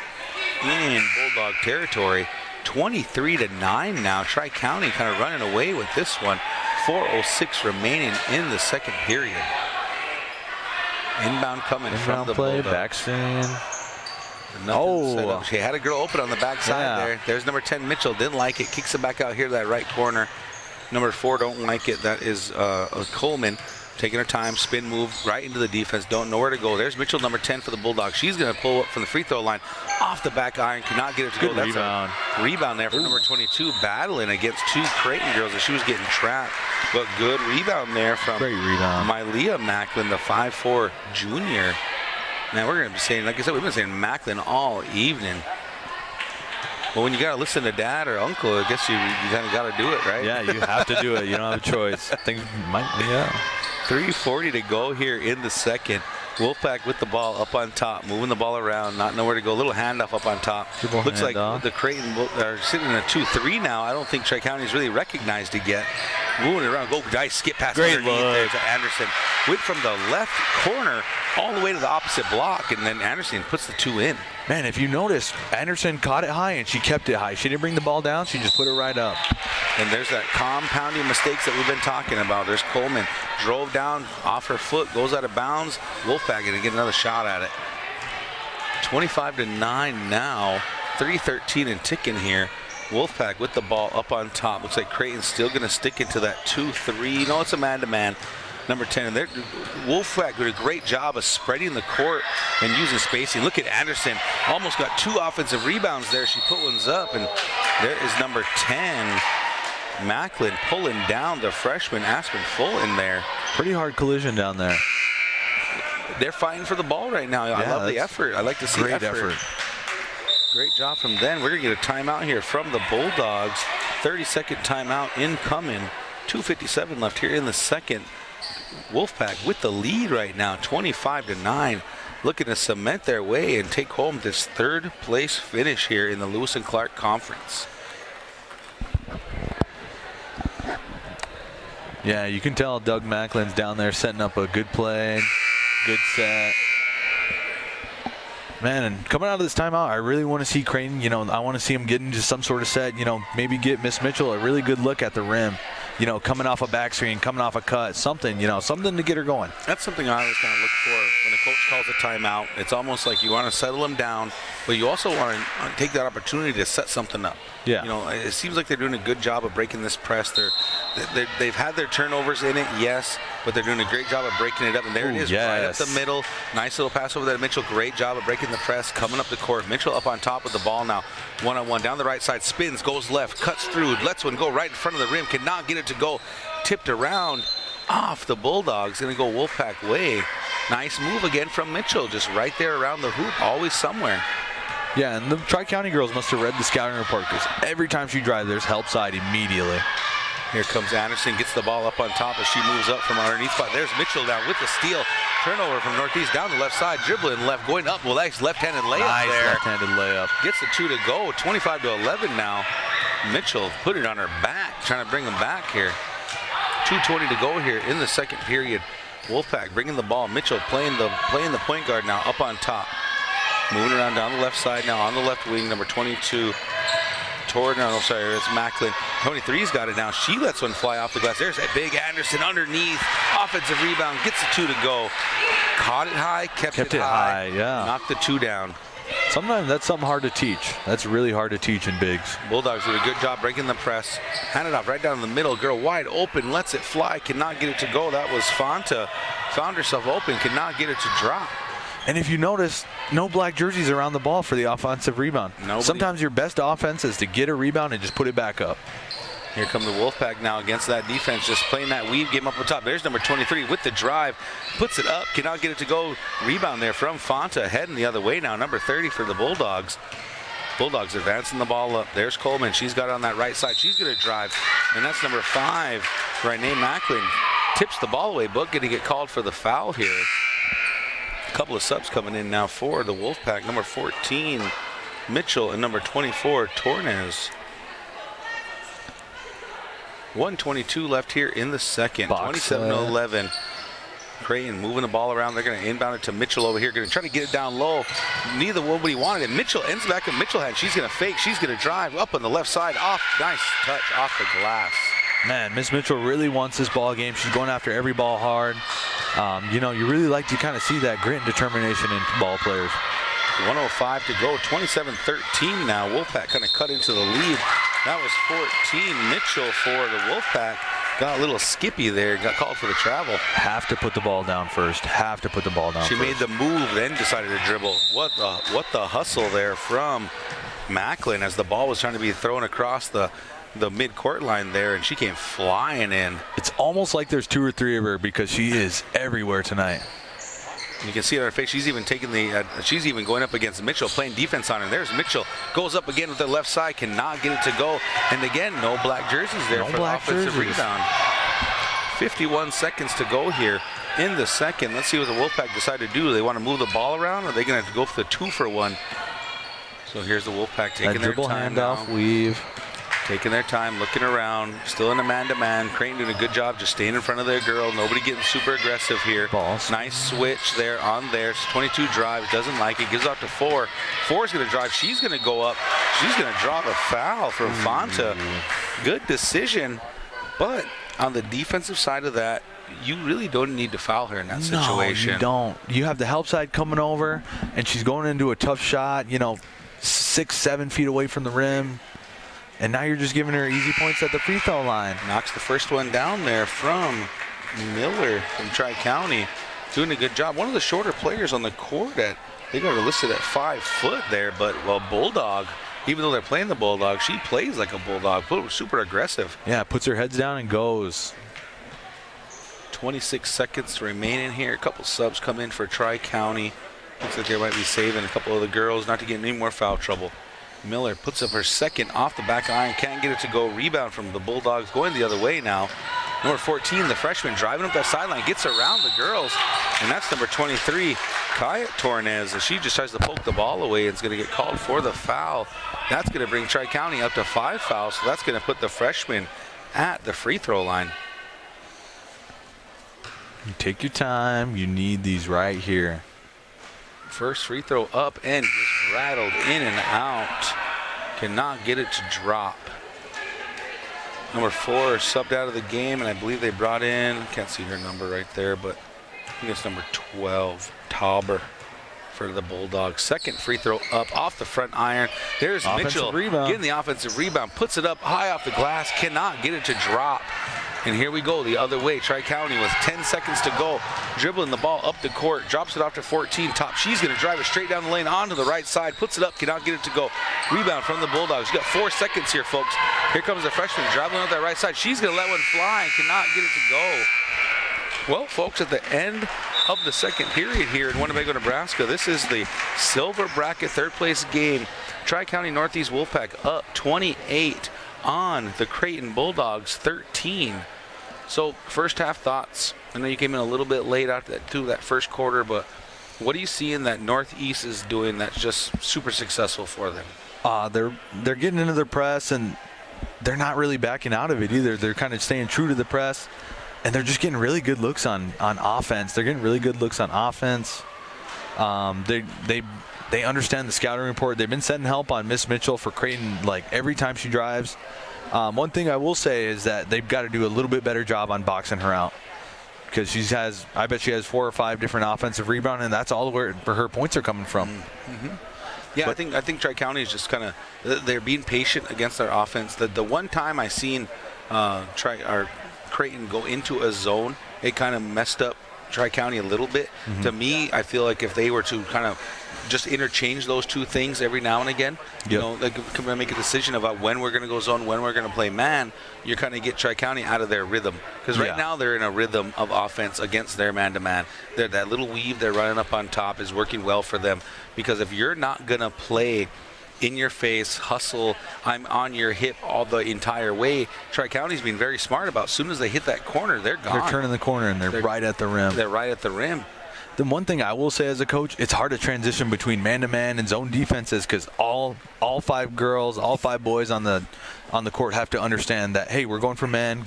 in Bulldog territory. 23-9 now. Tri-County kind of running away with this one. 4:06 remaining in the second period. Inbound coming from the play, Bulldogs. backstand. Oh, she had a girl open on the backside there. There's number 10, Mitchell. Didn't like it. Kicks it back out here to that right corner. Number 4, don't like it. That is Coleman. Taking her time, spin move right into the defense. Don't know where to go. There's Mitchell, number 10 for the Bulldogs. She's going to pull up from the free throw line. Off the back iron, cannot get it to go. That's rebound. A rebound there for number 22, battling against 2 Creighton girls as she was getting trapped. But good rebound there from Mylea Macklin, the 5'4" junior. Now we're going to be saying, like I said, we've been saying Macklin all evening. Well, when you got to listen to dad or uncle, I guess you kind of got to do it, right? Yeah, you have to do it. You don't have a choice. Things might be up. 3:40 to go here in the second. Wolfpack with the ball up on top, moving the ball around, not nowhere to go. A little handoff up on top. Looks like the Creighton are sitting in a 2-3 now. I don't think Tri-County's really recognized it yet. Moving it around, nice skip pass underneath there to Anderson. Went from the left corner all the way to the opposite block, and then Anderson puts the 2 in. Man, if you notice, Anderson caught it high and she kept it high. She didn't bring the ball down, she just put it right up. And there's that compounding mistakes that we've been talking about. There's Coleman, drove down off her foot, goes out of bounds. Wolfpack going to get another shot at it. 25-9 now, 3:13 and ticking here. Wolfpack with the ball up on top. Looks like Creighton's still going to stick into that 2-3. No, it's a man-to-man. Number 10, and Wolfpack did a great job of spreading the court and using spacing. Look at Anderson, almost got 2 offensive rebounds there. She put ones up, and there is number 10, Macklin, pulling down the freshman Aspen Full in there. Pretty hard collision down there. They're fighting for the ball right now. I love the effort. I like to see great effort. Great job from them. We're going to get a timeout here from the Bulldogs. 30-second timeout incoming. 2:57 left here in the second. Wolfpack with the lead right now, 25-9. Looking to cement their way and take home this third place finish here in the Lewis and Clark Conference. Yeah, you can tell Doug Macklin's down there setting up a good play, good set. Man, and coming out of this timeout, I really want to see Creighton, I want to see him get into some sort of set, maybe get Miss Mitchell a really good look at the rim. Coming off a back screen, coming off a cut, something to get her going. That's something I always kind of look for when a coach calls a timeout. It's almost like you want to settle them down, but you also want to take that opportunity to set something up. Yeah. It seems like they're doing a good job of breaking this press. They've had their turnovers in it, yes, but they're doing a great job of breaking it up. And there it is, right up the middle. Nice little pass over there to Mitchell. Great job of breaking the press, coming up the court. Mitchell up on top of the ball now. One-on-one down the right side, spins, goes left, cuts through, lets one go right in front of the rim. Cannot get it to go. Tipped around off the Bulldogs. Going to go Wolfpack way. Nice move again from Mitchell. Just right there around the hoop, always somewhere. Yeah, and the Tri-County girls must have read the scouting report because every time she drives, there's help side immediately. Here comes Anderson, gets the ball up on top as she moves up from underneath. But there's Mitchell now with the steal. Turnover from Northeast down the left side, dribbling left, going up. Well, that's left-handed layup nice there. Left-handed layup. Gets the 2 to go, 25-11 now. Mitchell put it on her back, trying to bring them back here. 2:20 to go here in the second period. Wolfpack bringing the ball. Mitchell playing the point guard now up on top. Moving around down the left side now on the left wing, number 22. It's Macklin. 23's got it now. She lets one fly off the glass. There's that big Anderson underneath. Offensive rebound, gets the 2 to go. Caught it high, kept it high. Yeah. Knocked the 2 down. Sometimes that's something hard to teach. That's really hard to teach in bigs. Bulldogs did a good job breaking the press. Hand it off right down the middle. Girl wide open, lets it fly, cannot get it to go. That was Fanta. Found herself open, cannot get it to drop. And if you notice, no black jerseys around the ball for the offensive rebound. Nobody. Sometimes your best offense is to get a rebound and just put it back up. Here come the Wolfpack now against that defense, just playing that weave game up on top. There's number 23 with the drive, puts it up, cannot get it to go. Rebound there from Fanta, heading the other way now. Number 30 for the Bulldogs. Bulldogs advancing the ball up. There's Coleman. She's got it on that right side. She's going to drive, and that's number 5, Renee Macklin. Tips the ball away, but going to get called for the foul here. A couple of subs coming in now for the Wolfpack. Number 14, Mitchell, and number 24, Tornes. 1:22 left here in the second. 27-11. Creighton moving the ball around. They're going to inbound it to Mitchell over here. Going to try to get it down low. Neither nobody wanted it. Mitchell ends back at Mitchell hand. She's going to fake. She's going to drive up on the left side. Off. Nice touch off the glass. Man, Miss Mitchell really wants this ball game. She's going after every ball hard. You really like to kind of see that grit and determination in ball players. 1:05 to go. 27-13 now. Wolfpack kind of cut into the lead. That was 14. Mitchell for the Wolfpack. Got a little skippy there. Got called for the travel. Have to put the ball down first. Have to put the ball down She first. made the move, then decided to dribble. What the hustle there from Macklin as the ball was trying to be thrown across the mid-court line there, and she came flying in. It's almost like there's 2 or 3 of her because she is everywhere tonight. You can see it on her face. She's even taking she's even going up against Mitchell, playing defense on her. There's Mitchell. Goes up again with the left side. Cannot get it to go. And again, no black jerseys there for the offensive rebound. 51 seconds to go here in the second. Let's see what the Wolfpack decide to do. Do they want to move the ball around, or are they going to have to go for the 2-for-1? So here's the Wolfpack taking their time handoff, weave. Taking their time, looking around, still in a man-to-man. Creighton doing a good job just staying in front of their girl. Nobody getting super aggressive here. Balls. Nice switch there on there. 22 drives, doesn't like it, gives out to 4. 4's going to drive. She's going to go up. She's going to draw the foul from Fanta. Good decision, but on the defensive side of that, you really don't need to foul her in that situation. No, you don't. You have the help side coming over, and she's going into a tough shot, 6-7 feet away from the rim. And now you're just giving her easy points at the free throw line. Knocks the first one down there from Miller from Tri-County. Doing a good job. One of the shorter players on the court. They got her listed at 5 foot there, but Bulldog, even though they're playing the Bulldog, she plays like a Bulldog. Super aggressive. Yeah, puts her heads down and goes. 26 seconds to remain in here. A couple subs come in for Tri-County. Looks like they might be saving a couple of the girls not to get any more foul trouble. Miller puts up her second off the back iron, can't get it to go. Rebound from the Bulldogs, going the other way now. Number 14, the freshman, driving up that sideline, gets around the girls, and that's number 23, Kaya Tornez, as she just tries to poke the ball away and is going to get called for the foul. That's going to bring Tri-County up to 5 fouls, so that's going to put the freshman at the free throw line. You take your time. You need these right here. First free throw up and just rattled in and out. Cannot get it to drop. Number 4 subbed out of the game, and I believe they brought in, can't see her number right there, but I think it's number 12, Tauber, for the Bulldogs. Second free throw up off the front iron. There's Mitchell getting the offensive rebound, puts it up high off the glass, cannot get it to drop. And here we go the other way. Tri-County with 10 seconds to go, dribbling the ball up the court, drops it off to 14 top. She's going to drive it straight down the lane onto the right side, puts it up, cannot get it to go. Rebound from the Bulldogs. You got 4 seconds here, folks. Here comes the freshman dribbling up that right side. She's going to let one fly and cannot get it to go. Well, folks, at the end of the second period here in Winnebago, Nebraska, this is the silver bracket third place game. Tri-County Northeast Wolfpack up 28 on the Creighton Bulldogs 13. So first half thoughts. I know you came in a little bit late after that first quarter, but what do you see in that Northeast is doing that's just super successful for them? They're getting into their press, and they're not really backing out of it either. They're kind of staying true to the press, and they're just getting really good looks on offense. They're getting really good looks on offense. They understand the scouting report. They've been setting help on Miss Mitchell for Creighton like every time she drives. One thing I will say is that they've got to do a little bit better job on boxing her out, because I bet she has 4 or 5 different offensive rebounds, and that's all where her points are coming from. Mm-hmm. Yeah, but I think Tri-County is just kind of, they're being patient against their offense. The one time I seen Creighton go into a zone, it kind of messed up Tri-County a little bit. Mm-hmm. To me, I feel like if they were to kind of just interchange those two things every now and again, you know, like can make a decision about when we're going to go zone, when we're going to play man, you kind of get Tri-County out of their rhythm. Because right now they're in a rhythm of offense against their man-to-man. That little weave they're running up on top is working well for them. Because if you're not going to play in your face, hustle, I'm on your hip all the entire way, Tri-County's being very smart about as soon as they hit that corner, they're gone. They're turning the corner, and they're right at the rim. They're right at the rim. The one thing I will say as a coach, it's hard to transition between man-to-man and zone defenses, because all 5 girls, all 5 boys on the court have to understand that, hey, we're going from man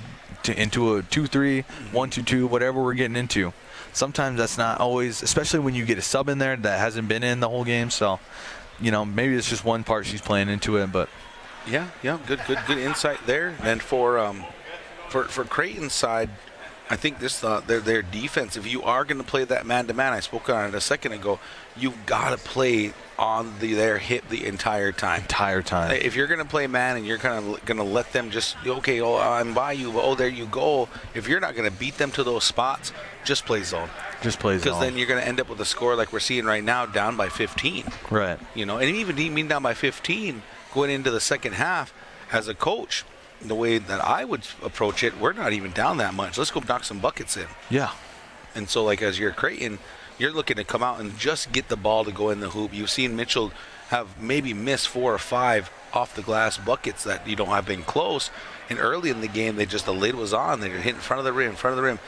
into a 2-3, 1-2-2, whatever we're getting into. Sometimes that's not always, especially when you get a sub in there that hasn't been in the whole game. So, you know, maybe it's just one part she's playing into it, but yeah, good insight there. And for Creighton's side, I think their defense, if you are going to play that man-to-man, I spoke on it a second ago, you've got to play on their hip the entire time. If you're going to play man and you're kind of going to let them just, okay, I'm by you, but there you go. If you're not going to beat them to those spots, just play zone. Because then you're going to end up with a score like we're seeing right now, down by 15. Right. You know, and even being down by 15 going into the second half, as a coach, the way that I would approach it, we're not even down that much. Let's go knock some buckets in. Yeah. And so, like, as you're Creighton, you're looking to come out and just get the ball to go in the hoop. You've seen Mitchell have maybe missed 4 or 5 off the glass buckets that you don't have been close. And early in the game, the lid was on. They were hitting in front of the rim.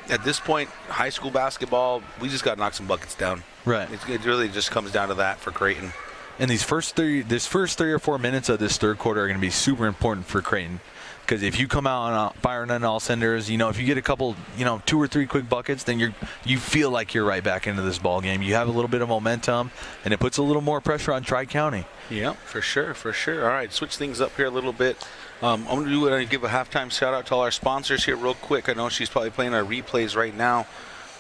At this point, high school basketball, we just got to knock some buckets down. Right. It really just comes down to that for Creighton. And this first 3 or 4 minutes of this third quarter are going to be super important for Creighton, because if you come out firing on all cylinders, you know, if you get a couple, 2 or 3 quick buckets, then you feel like you're right back into this ball game. You have a little bit of momentum, and it puts a little more pressure on Tri-County. Yeah, for sure. All right, switch things up here a little bit. I'm going to give a halftime shout out to all our sponsors here real quick. I know she's probably playing our replays right now,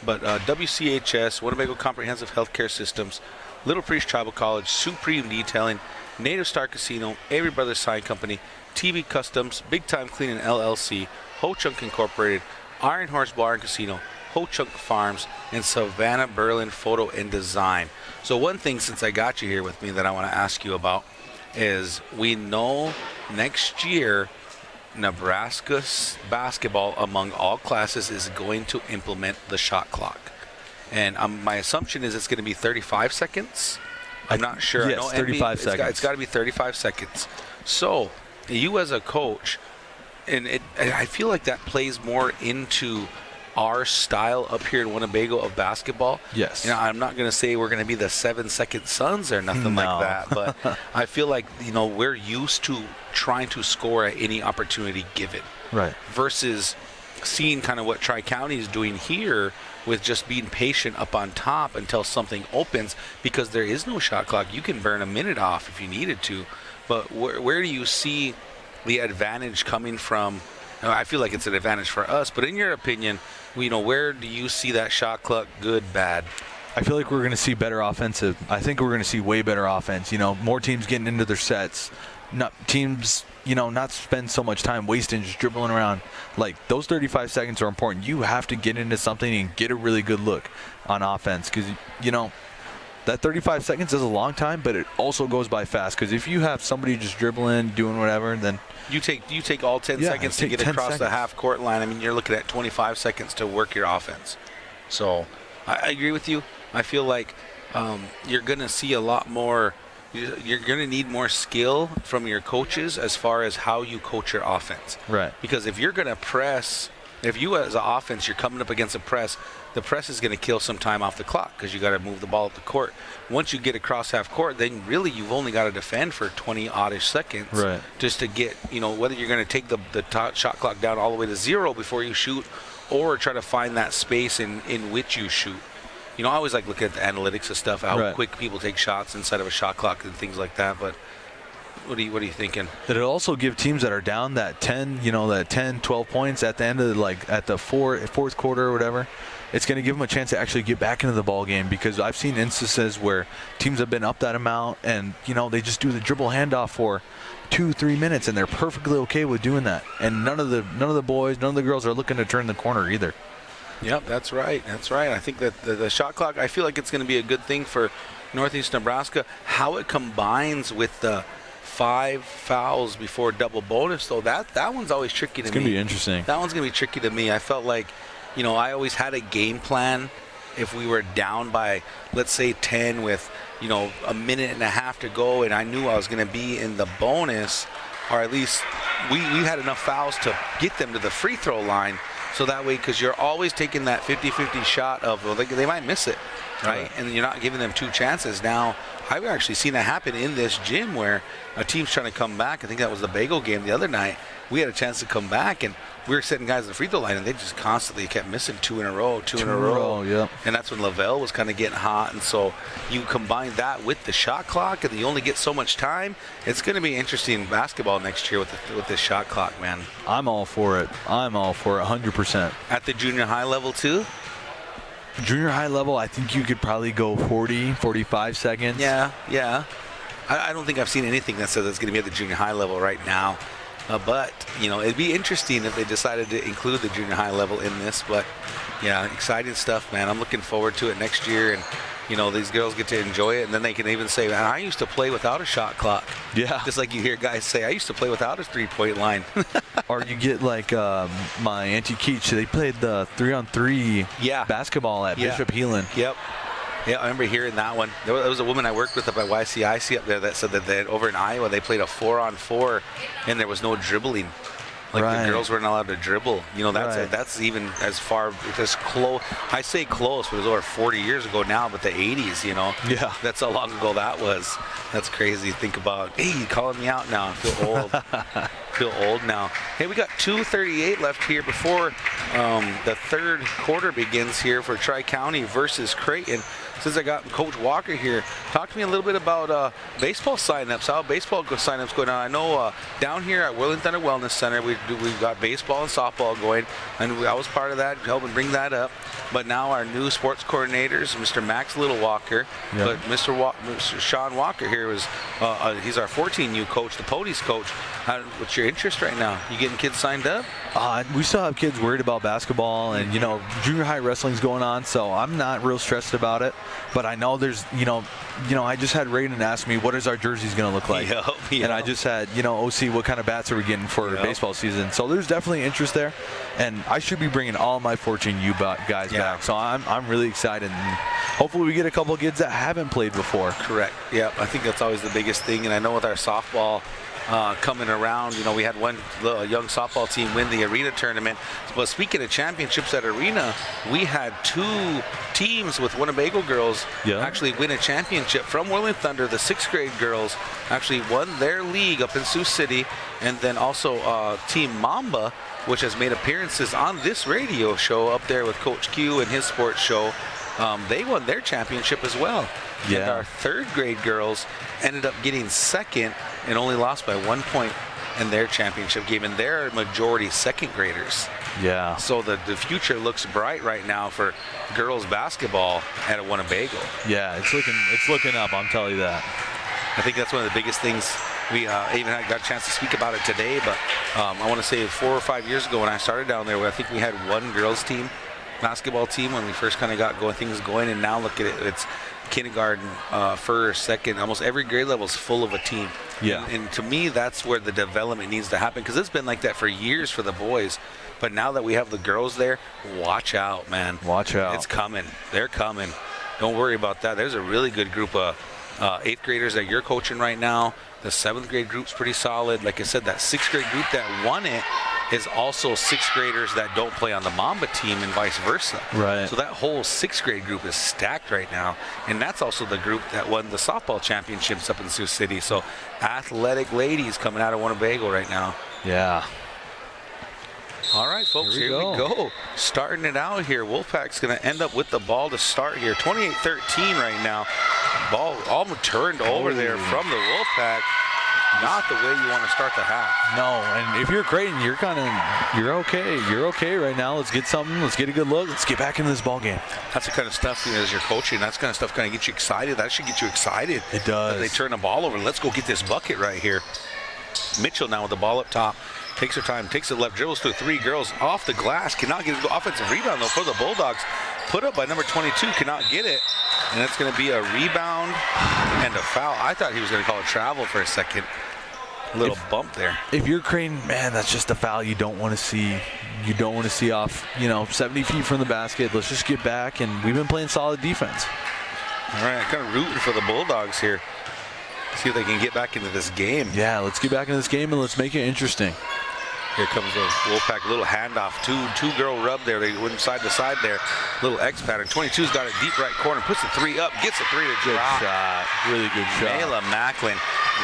but WCHS, Winnebago Comprehensive Healthcare Systems, Little Priest Tribal College, Supreme Detailing, Native Star Casino, Avery Brothers Sign Company, TB Customs, Big Time Cleaning LLC, Ho Chunk Incorporated, Iron Horse Bar and Casino, Ho Chunk Farms, and Savannah Berlin Photo and Design. So one thing, since I got you here with me, that I want to ask you about is, we know next year Nebraska's basketball among all classes is going to implement the shot clock. And my assumption is it's going to be 35 seconds. I'm not sure. Yes, I know 35 seconds. It's got to be 35 seconds. So you as a coach, and I feel like that plays more into our style up here in Winnebago of basketball. Yes. You know, I'm not going to say we're going to be the 7-second Suns or nothing like that, but I feel like, you know, we're used to trying to score at any opportunity given. Right. Versus seeing kind of what Tri-County is doing here with just being patient up on top until something opens, because there is no shot clock. You can burn a minute off if you needed to, but where do you see the advantage coming from? I feel like it's an advantage for us, but in your opinion, you know, where do you see that shot clock, good, bad? I feel like we're going to see better offensive. I think we're going to see way better offense. You know, more teams getting into their sets. Not teams, you know, not spend so much time wasting just dribbling around. Like, those 35 seconds are important. You have to get into something and get a really good look on offense, because, you know, that 35 seconds is a long time, but it also goes by fast. Because if you have somebody just dribbling, doing whatever, then you take all 10 seconds to get across the half court line. I mean, you're looking at 25 seconds to work your offense. So I agree with you. I feel like you're going to see a lot more. You're going to need more skill from your coaches as far as how you coach your offense. Right. Because if you're going to press, if you as an offense, you're coming up against a press, the press is going to kill some time off the clock because you got to move the ball up the court. Once you get across half court, then really you've only got to defend for 20-oddish seconds. Right. Just to get, you know, whether you're going to take the shot clock down all the way to 0 before you shoot, or try to find that space in which you shoot. You know, I always like looking at the analytics of stuff, how quick people take shots inside of a shot clock and things like that. But what are you thinking? That it'll also give teams that are down that 10, you know, that 10, 12 points at the end of at the fourth quarter or whatever. It's going to give them a chance to actually get back into the ball game, because I've seen instances where teams have been up that amount and, you know, they just do the dribble handoff for 2-3 minutes and they're perfectly okay with doing that. And none of the boys, none of the girls are looking to turn the corner either. Yep, that's right. That's right. I think that the shot clock, I feel like it's going to be a good thing for Northeast Nebraska. How it combines with the 5 fouls before double bonus, though, that one's always tricky to me. It's going to be interesting. That one's going to be tricky to me. I felt like, you know, I always had a game plan if we were down by, let's say, 10 with, you know, a minute and a half to go, and I knew I was going to be in the bonus, or at least we had enough fouls to get them to the free throw line. So that way, because you're always taking that 50-50 shot of, well, they might miss it, right? And you're not giving them 2 chances. Now, I've actually seen that happen in this gym where a team's trying to come back. I think that was the Bagel game the other night. We had a chance to come back, and we were setting guys at the free throw line, and they just constantly kept missing 2 in a row. Yep. And that's when Lavelle was kind of getting hot. And so you combine that with the shot clock, and you only get so much time. It's going to be interesting basketball next year with this shot clock, man. I'm all for it. 100%. At the junior high level, too? Junior high level, I think you could probably go 40, 45 seconds. Yeah. I don't think I've seen anything that says it's going to be at the junior high level right now. But, you know, it'd be interesting if they decided to include the junior high level in this. But, yeah, exciting stuff, man. I'm looking forward to it next year. And, you know, these girls get to enjoy it. And then they can even say, man, I used to play without a shot clock. Yeah. Just like you hear guys say, I used to play without a three-point line. Or you get like my Auntie Keach. They played the 3-on-3 basketball at Bishop Heelan. Yep. Yeah, I remember hearing that one. There was a woman I worked with up at YCIC up there that said that they had, over in Iowa, they played a 4-on-4, and there was no dribbling. Like the girls weren't allowed to dribble. You know, that's even as far as close. I say close, but it was over 40 years ago now. But the 80s, you know, that's how long ago that was. That's crazy to think about. Hey, you calling me out now? I feel old. Feel old now. Hey, we got 2:38 left here before the third quarter begins here for Tri-County versus Creighton. Since I got Coach Walker here, talk to me a little bit about baseball signups. How baseball signups going on? I know down here at Whirling Thunder Wellness Center, we've got baseball and softball going, and I was part of that, helping bring that up. But now our new sports coordinators, Mr. Max Littlewalker, but Mr. Sean Walker here he's our 14U coach, the Ponies coach. What's your interest right now? You getting kids signed up? We still have kids worried about basketball, and junior high wrestling's going on, so I'm not real stressed about it. But I know there's, I just had Raiden ask me, what is our jerseys going to look like? Yep. And I just had, OC, what kind of bats are we getting for baseball season? So there's definitely interest there, and I should be bringing all my 14U guys back. So I'm really excited, and hopefully we get a couple of kids that haven't played before. Correct. Yeah, I think that's always the biggest thing. And I know with our softball coming around, we had one young softball team win the arena tournament. But speaking of championships at arena, we had 2 teams with Winnebago girls actually win a championship. From Whirling Thunder, the 6th grade girls actually won their league up in Sioux City, and then also Team Mamba, which has made appearances on this radio show up there with Coach Q and his sports show. They won their championship as well. Yeah. And our 3rd grade girls ended up getting second and only lost by 1 point in their championship game, and they're majority 2nd graders. Yeah. So the future looks bright right now for girls basketball at Winnebago. Yeah, it's looking up, I'm telling you that. I think that's one of the biggest things. We even got a chance to speak about it today, but I want to say 4 or 5 years ago when I started down there, I think we had one girls team, basketball team, when we first kind of got things going, and now look at it, it's kindergarten, first, second, almost every grade level is full of a team. Yeah. And to me, that's where the development needs to happen, because it's been like that for years for the boys. But now that we have the girls there, watch out, man. Watch out. It's coming. They're coming. Don't worry about that. There's a really good group of 8th graders that you're coaching right now. The 7th grade group's pretty solid. Like I said, that 6th grade group that won it is also 6th graders that don't play on the Mamba team and vice versa. Right. So that whole 6th grade group is stacked right now. And that's also the group that won the softball championships up in Sioux City. So athletic ladies coming out of Winnebago right now. Yeah. All right, folks, here we go. Starting it out here. Wolfpack's going to end up with the ball to start here. 28-13 right now. Ball all turned over there from the Wolfpack. Not the way you want to start the half. No, and if you're Creighton, you're okay. You're okay right now. Let's get something. Let's get a good look. Let's get back into this ball game. That's the kind of stuff, as you're coaching, that's the kind of stuff kind of gets you excited. That should get you excited. It does. They turn the ball over. Let's go get this bucket right here. Mitchell now with the ball up top. Takes her time, takes it left, dribbles through 3 girls off the glass. Cannot get an offensive rebound, though, for the Bulldogs. Put up by number 22, cannot get it. And it's going to be a rebound and a foul. I thought he was going to call a travel for a second. A little bump there. If you're Creighton, man, that's just a foul you don't want to see. You don't want to see off, 70 feet from the basket. Let's just get back, and we've been playing solid defense. All right, kind of rooting for the Bulldogs here. See if they can get back into this game. Yeah, let's get back into this game, and let's make it interesting. Here comes the Wolfpack, little handoff, two-girl rub there. They went side to side there. Little X pattern. 22's got a deep right corner, puts the 3 up, gets the 3 to drop. Good shot, really good shot. Mayla Macklin,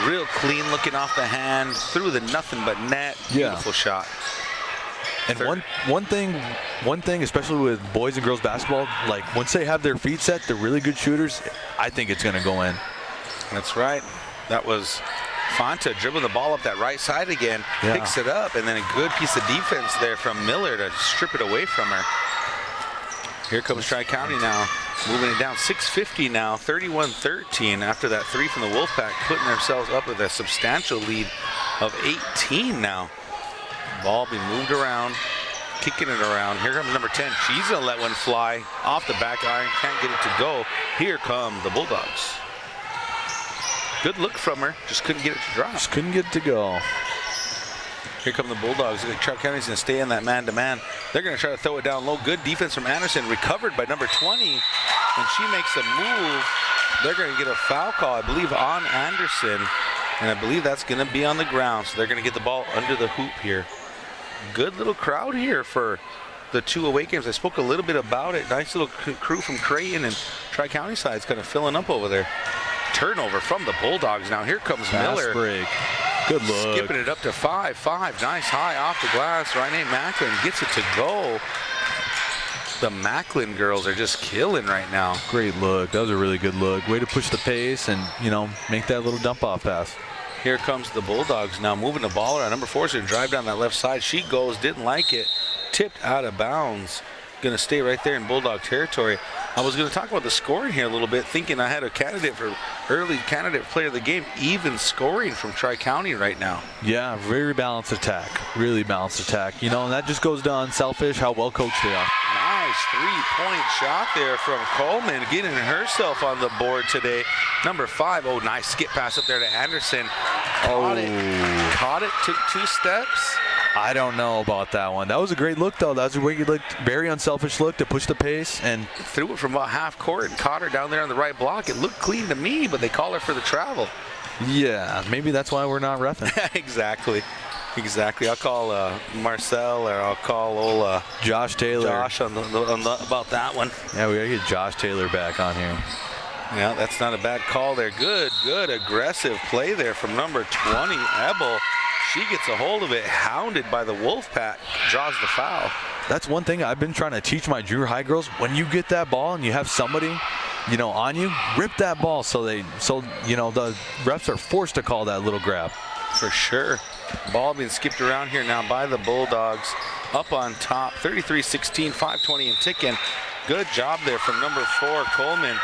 real clean looking off the hand, through the nothing but net. Beautiful shot. And one thing, especially with boys and girls basketball, like once they have their feet set, they're really good shooters. I think it's going to go in. That's right. That was Fonta dribbling the ball up that right side again, picks it up, and then a good piece of defense there from Miller to strip it away from her. Here comes Tri-County now, moving it down. 6:50 now, 31-13 after that 3 from the Wolfpack, putting themselves up with a substantial lead of 18 now. Ball being moved around, kicking it around. Here comes number 10. She's going to let one fly off the back iron, can't get it to go. Here come the Bulldogs. Good look from her, just couldn't get it to drop. Just couldn't get it to go. Here come the Bulldogs. Tri-County's going to stay in that man-to-man. They're going to try to throw it down low. Good defense from Anderson, recovered by number 20. And she makes a move. They're going to get a foul call, I believe, on Anderson. And I believe that's going to be on the ground. So they're going to get the ball under the hoop here. Good little crowd here for the 2 away games. I spoke a little bit about it. Nice little crew from Creighton and Tri-County side's kind of filling up over there. Turnover from the Bulldogs. Now here comes Miller. Break. Good look. Skipping it up to 5-5. Nice high off the glass. Renee Macklin gets it to go. The Macklin girls are just killing right now. Great look. That was a really good look. Way to push the pace and, make that little dump off pass. Here comes the Bulldogs now moving the ball around. Number 4 is going to drive down that left side. She goes, didn't like it. Tipped out of bounds. going to stay right there in Bulldog territory. I was going to talk about the scoring here a little bit, thinking I had a candidate for early candidate player of the game, even scoring from Tri-County right now. Yeah, very balanced attack, really balanced attack. You know, and that just goes to unselfish, how well coached they are. Nice three-point shot there from Coleman, getting herself on the board today. Number 5, oh, nice skip pass up there to Anderson. Caught it, took 2 steps. I don't know about that one. That was a great look, though. That was a very unselfish look to push the pace. And threw it from about half court and caught her down there on the right block. It looked clean to me, but they call her for the travel. Yeah, maybe that's why we're not reffing. Exactly. I'll call Marcel, or I'll call Josh Taylor. Josh on about that one. Yeah, we got to get Josh Taylor back on here. Yeah, that's not a bad call there. Good aggressive play there from number 20, Ebel. She gets a hold of it, hounded by the Wolfpack, draws the foul. That's one thing I've been trying to teach my junior high girls. When you get that ball and you have somebody, you know, on you, rip that ball so you know, the refs are forced to call that little grab. For sure. Ball being skipped around here now by the Bulldogs. Up on top, 33-16, 5:20 and ticking. Good job there from number 4, Coleman.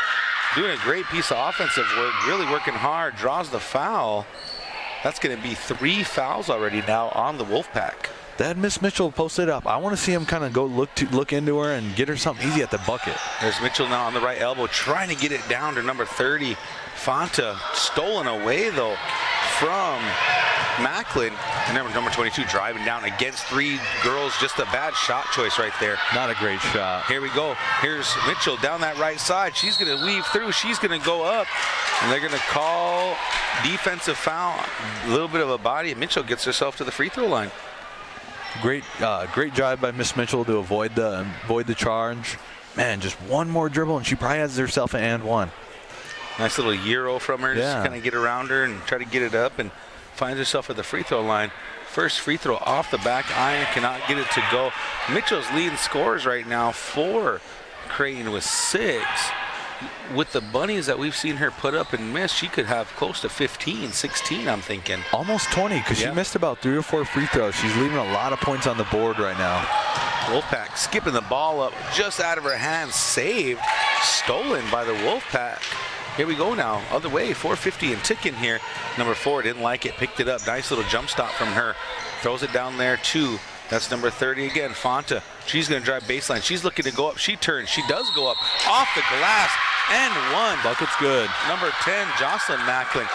Doing a great piece of offensive work, really working hard, draws the foul. That's going to be 3 fouls already now on the Wolfpack. That Miss Mitchell posted up. I want to see him kind of go look into her and get her something easy at the bucket. There's Mitchell now on the right elbow, trying to get it down to number 30. Fonta stolen away, though, from Macklin. And number 22 driving down against 3 girls. Just a bad shot choice right there. Not a great shot. Here we go. Here's Mitchell down that right side. She's going to weave through. She's going to go up. And they're going to call defensive foul. A little bit of a body. And Mitchell gets herself to the free throw line. Great drive by Miss Mitchell to avoid the charge. Man, just one more dribble and she probably has herself an and one. Nice little Euro from her. Yeah. Just kind of get around her and try to get it up, and finds herself at the free throw line. First free throw off the back iron, cannot get it to go. Mitchell's leading scores right now for Creighton with 6. With the bunnies that we've seen her put up and miss, she could have close to 15, 16, I'm thinking. Almost 20, because she missed about 3 or 4 free throws. She's leaving a lot of points on the board right now. Wolfpack skipping the ball up just out of her hands, saved, stolen by the Wolfpack. Here we go now, other way, 4:50 and ticking here. Number 4 didn't like it, picked it up. Nice little jump stop from her. Throws it down there too. That's number 30 again, Fonta. She's going to drive baseline. She's looking to go up. She turns. She does go up off the glass and one. Bucket's good. Number 10, Jocelyn Macklin.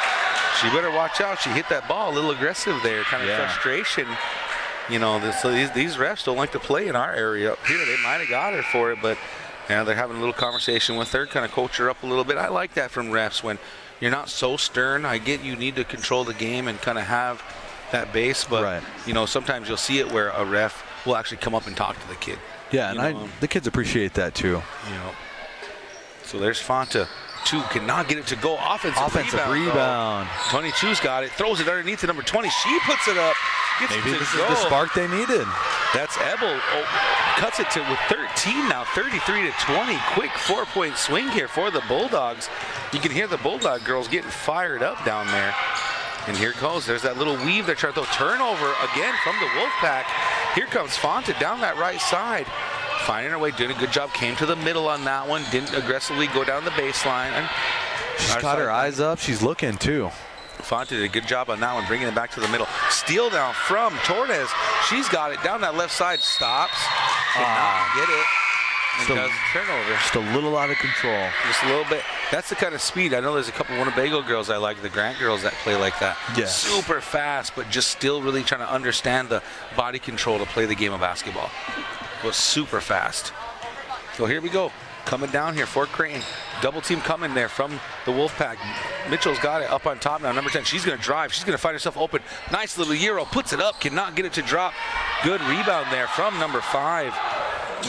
She better watch out. She hit that ball a little aggressive there. Kind of frustration. You know, these refs don't like to play in our area up here. They might have got her for it, but yeah, they're having a little conversation with her, kind of coach her up a little bit. I like that from refs when you're not so stern. I get you need to control the game and kind of have that base, but you know, sometimes you'll see it where a ref will actually come up and talk to the kid. Yeah, and the kids appreciate that too. You know, so there's Fonta. 2 cannot get it to go. Offensive rebound. 22's got it. Throws it underneath to number 20. She puts it up. Maybe this is the spark they needed. That's Ebel. Cuts it to with 13 now. 33-20. Quick 4-point swing here for the Bulldogs. You can hear the Bulldog girls getting fired up down there. And here goes. There's that little weave they're trying to throw. Turnover again from the Wolfpack. Here comes Fonta down that right side. Finding her way, doing a good job. Came to the middle on that one. Didn't aggressively go down the baseline. And she's got her eyes up. She's looking too. Fonta did a good job on that one, bringing it back to the middle. Steal now from Torres. She's got it down that left side. Stops. Cannot get it. And does turnover. Just a little out of control. Just a little bit. That's the kind of speed. I know there's a couple Winnebago girls I like, the Grant girls that play like that. Yeah. Super fast, but just still really trying to understand the body control to play the game of basketball. Was super fast. So here we go. Coming down here for Creighton. Double team coming there from the Wolfpack. Mitchell's got it up on top now. Number 10, she's going to drive. She's going to find herself open. Nice little Euro. Puts it up. Cannot get it to drop. Good rebound there from number 5.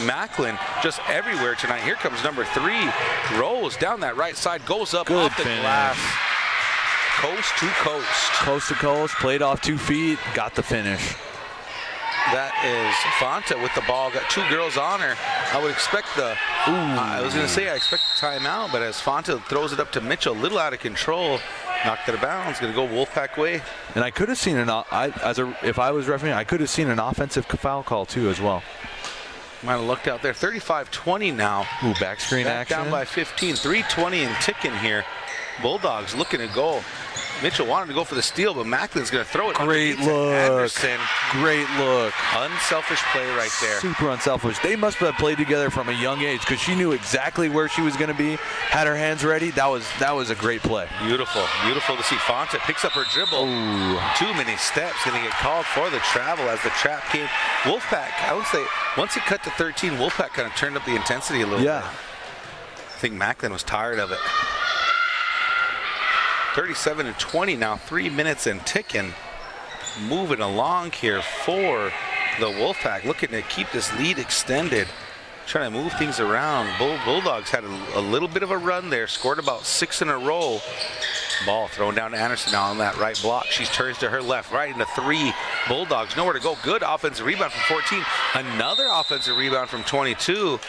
Macklin just everywhere tonight. Here comes number 3. Rose down that right side. Goes up Good off the finish. glass. Coast to coast. Coast to coast. Played off 2 feet. Got the finish. That is Fonta with the ball. Got 2 girls on her. I would expect I was going to say I expect the timeout, but as Fonta throws it up to Mitchell, a little out of control, knocked it out of bounds. Going to go Wolfpack way. And I could have seen if I was refereeing, I could have seen an offensive foul call too as well. Might have looked out there. 35-20 now. Ooh, back screen Back action. down by 15. 3:20 and ticking here. Bulldogs looking to go. Mitchell wanted to go for the steal, but Macklin's going to throw it. Great underneath to look. Anderson. Great look. Unselfish play right there. Super unselfish. They must have played together from a young age because she knew exactly where she was going to be, had her hands ready. That was a great play. Beautiful. Beautiful to see. Fonta picks up her dribble. Ooh. Too many steps. Going to get called for the travel as the trap came. Wolfpack, I would say, once it cut to 13, Wolfpack kind of turned up the intensity a little bit. I think Macklin was tired of it. 37-20 now, 3 minutes and ticking. Moving along here for the Wolfpack, looking to keep this lead extended, trying to move things around. Bulldogs had a little bit of a run there, scored about 6 in a row. Ball thrown down to Anderson now on that right block. She turns to her left, right into 3. Bulldogs nowhere to go. Good offensive rebound from 14. Another offensive rebound from 22.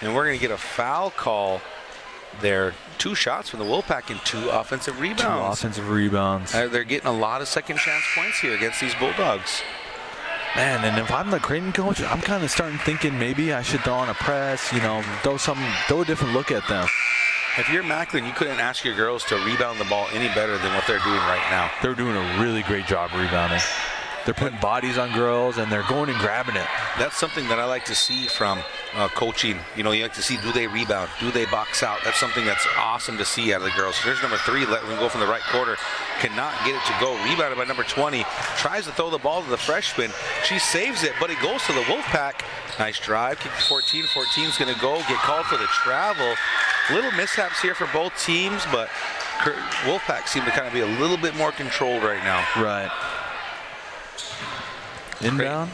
And we're going to get a foul call there. 2 shots from the Wolfpack and 2 offensive rebounds. 2 offensive rebounds. They're getting a lot of second chance points here against these Bulldogs. Man, and if I'm the Creighton coach, I'm kind of starting thinking maybe I should throw on a press, throw a different look at them. If you're Macklin, you couldn't ask your girls to rebound the ball any better than what they're doing right now. They're doing a really great job rebounding. They're putting bodies on girls, and they're going and grabbing it. That's something that I like to see from coaching. You like to see, do they rebound? Do they box out? That's something that's awesome to see out of the girls. Here's number 3, letting them go from the right quarter. Cannot get it to go. Rebounded by number 20. Tries to throw the ball to the freshman. She saves it, but it goes to the Wolfpack. Nice drive. Kick to 14. 14's going to go. Get called for the travel. Little mishaps here for both teams, but Wolfpack seem to kind of be a little bit more controlled right now. Right. Inbound?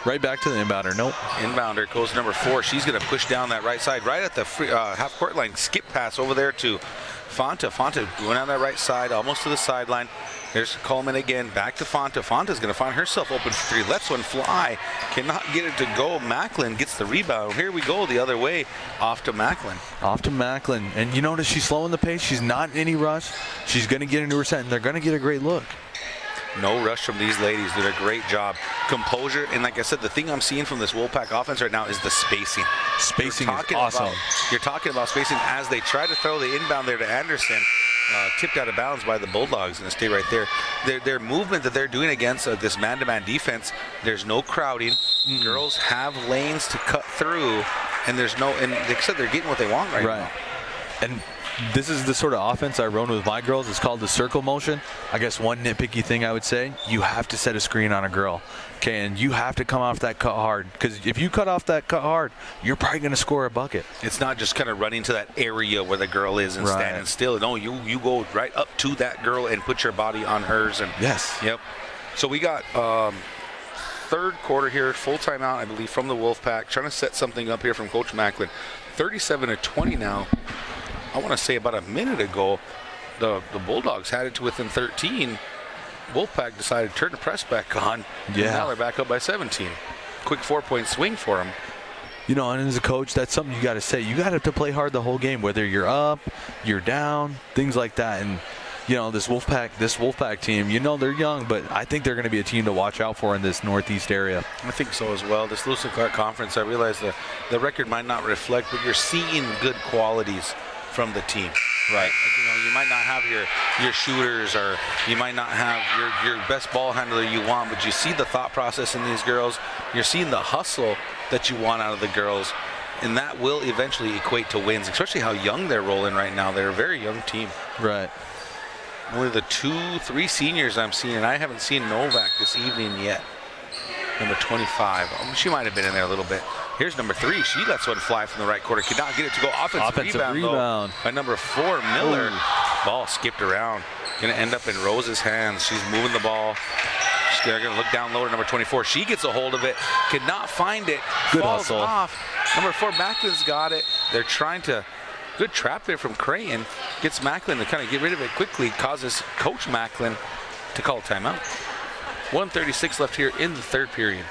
Right back to the inbounder. Nope. Inbounder goes number 4. She's going to push down that right side, right at the half-court line. Skip pass over there to Fonta. Fonta going on that right side, almost to the sideline. There's Coleman again, back to Fonta. Fonta's going to find herself open for 3. Lets one fly. Cannot get it to go. Macklin gets the rebound. Here we go the other way. Off to Macklin. Off to Macklin. And you notice she's slowing the pace. She's not in any rush. She's going to get into her set, and they're going to get a great look. No rush from these ladies. Did a great job. Composure, and like I said, the thing I'm seeing from this Wolfpack offense right now is the spacing. Spacing is awesome. You're talking about spacing as they try to throw the inbound there to Anderson. Tipped out of bounds by the Bulldogs, and stay right there. Their movement that they're doing against this man-to-man defense, there's no crowding. Girls have lanes to cut through, and there's no, and like I said, they're getting what they want right now. And this is the sort of offense I run with my girls. It's called the circle motion. I guess one nitpicky thing I would say, you have to set a screen on a girl. Okay, and you have to come off that cut hard, because if you cut off that cut hard, you're probably going to score a bucket. It's not just kind of running to that area where the girl is and standing still. No, you go right up to that girl and put your body on hers. And yes. Yep. So we got third quarter here, full timeout, I believe, from the Wolfpack. Trying to set something up here from Coach Macklin. 37-20 now. I want to say about a minute ago, the Bulldogs had it to within 13. Wolfpack decided to turn the press back on. Yeah. And now they're back up by 17. Quick 4-point swing for them. And as a coach, that's something you got to say. You got to play hard the whole game, whether you're up, you're down, things like that. And this Wolfpack team, they're young, but I think they're going to be a team to watch out for in this Northeast area. I think so as well. This Lewis and Clark Conference, I realize the record might not reflect, but you're seeing good qualities from the team. Right. You might not have your shooters, or you might not have your best ball handler you want, but you see the thought process in these girls. You're seeing the hustle that you want out of the girls, and that will eventually equate to wins, especially how young they're rolling right now. They're a very young team. Right. Only the 2-3 seniors I'm seeing, and I haven't seen Novak this evening yet. Number 25. She might have been in there a little bit. Here's number 3. She lets one fly from the right quarter. Could not get it to go. Offensive rebound. By number 4, Miller. Ooh. Ball skipped around. Going to end up in Rose's hands. She's moving the ball. They're going to look down low to number 24. She gets a hold of it. Could not find it. Good Falls hustle. off. Number 4, Macklin's got it. They're trying to. Good trap there from Creighton. Gets Macklin to kind of get rid of it quickly. Causes Coach Macklin to call timeout. 1:36 left here in the third period.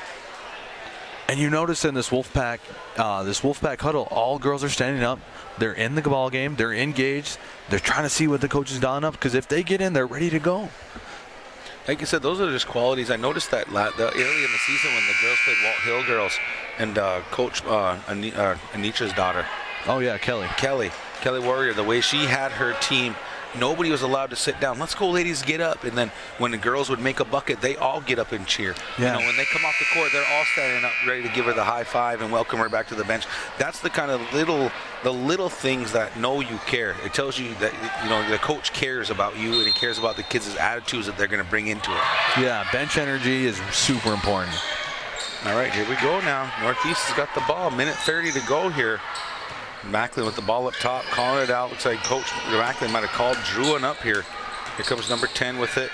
And you notice in this Wolfpack huddle, all girls are standing up. They're in the ball game. They're engaged. They're trying to see what the coach is dialing up, because if they get in, they're ready to go. Like I said, those are just qualities. I noticed that early in the season when the girls played Walt Hill girls, and Coach Anicha's daughter. Oh, yeah, Kelly Warrior, the way she had her team, nobody was allowed to sit down. Let's go, ladies, get up. And then when the girls would make a bucket, they all get up and cheer. Yeah. When they come off the court, they're all standing up ready to give her the high five and welcome her back to the bench. That's the kind of little things that know you care. It tells you that the coach cares about you and he cares about the kids' attitudes that they're going to bring into it. Yeah, bench energy is super important. All right, here we go now. Northeast has got the ball. Minute 30 to go here. Macklin with the ball up top, calling it out. Looks like Coach Macklin might have called Druin up here. Here comes number 10 with it.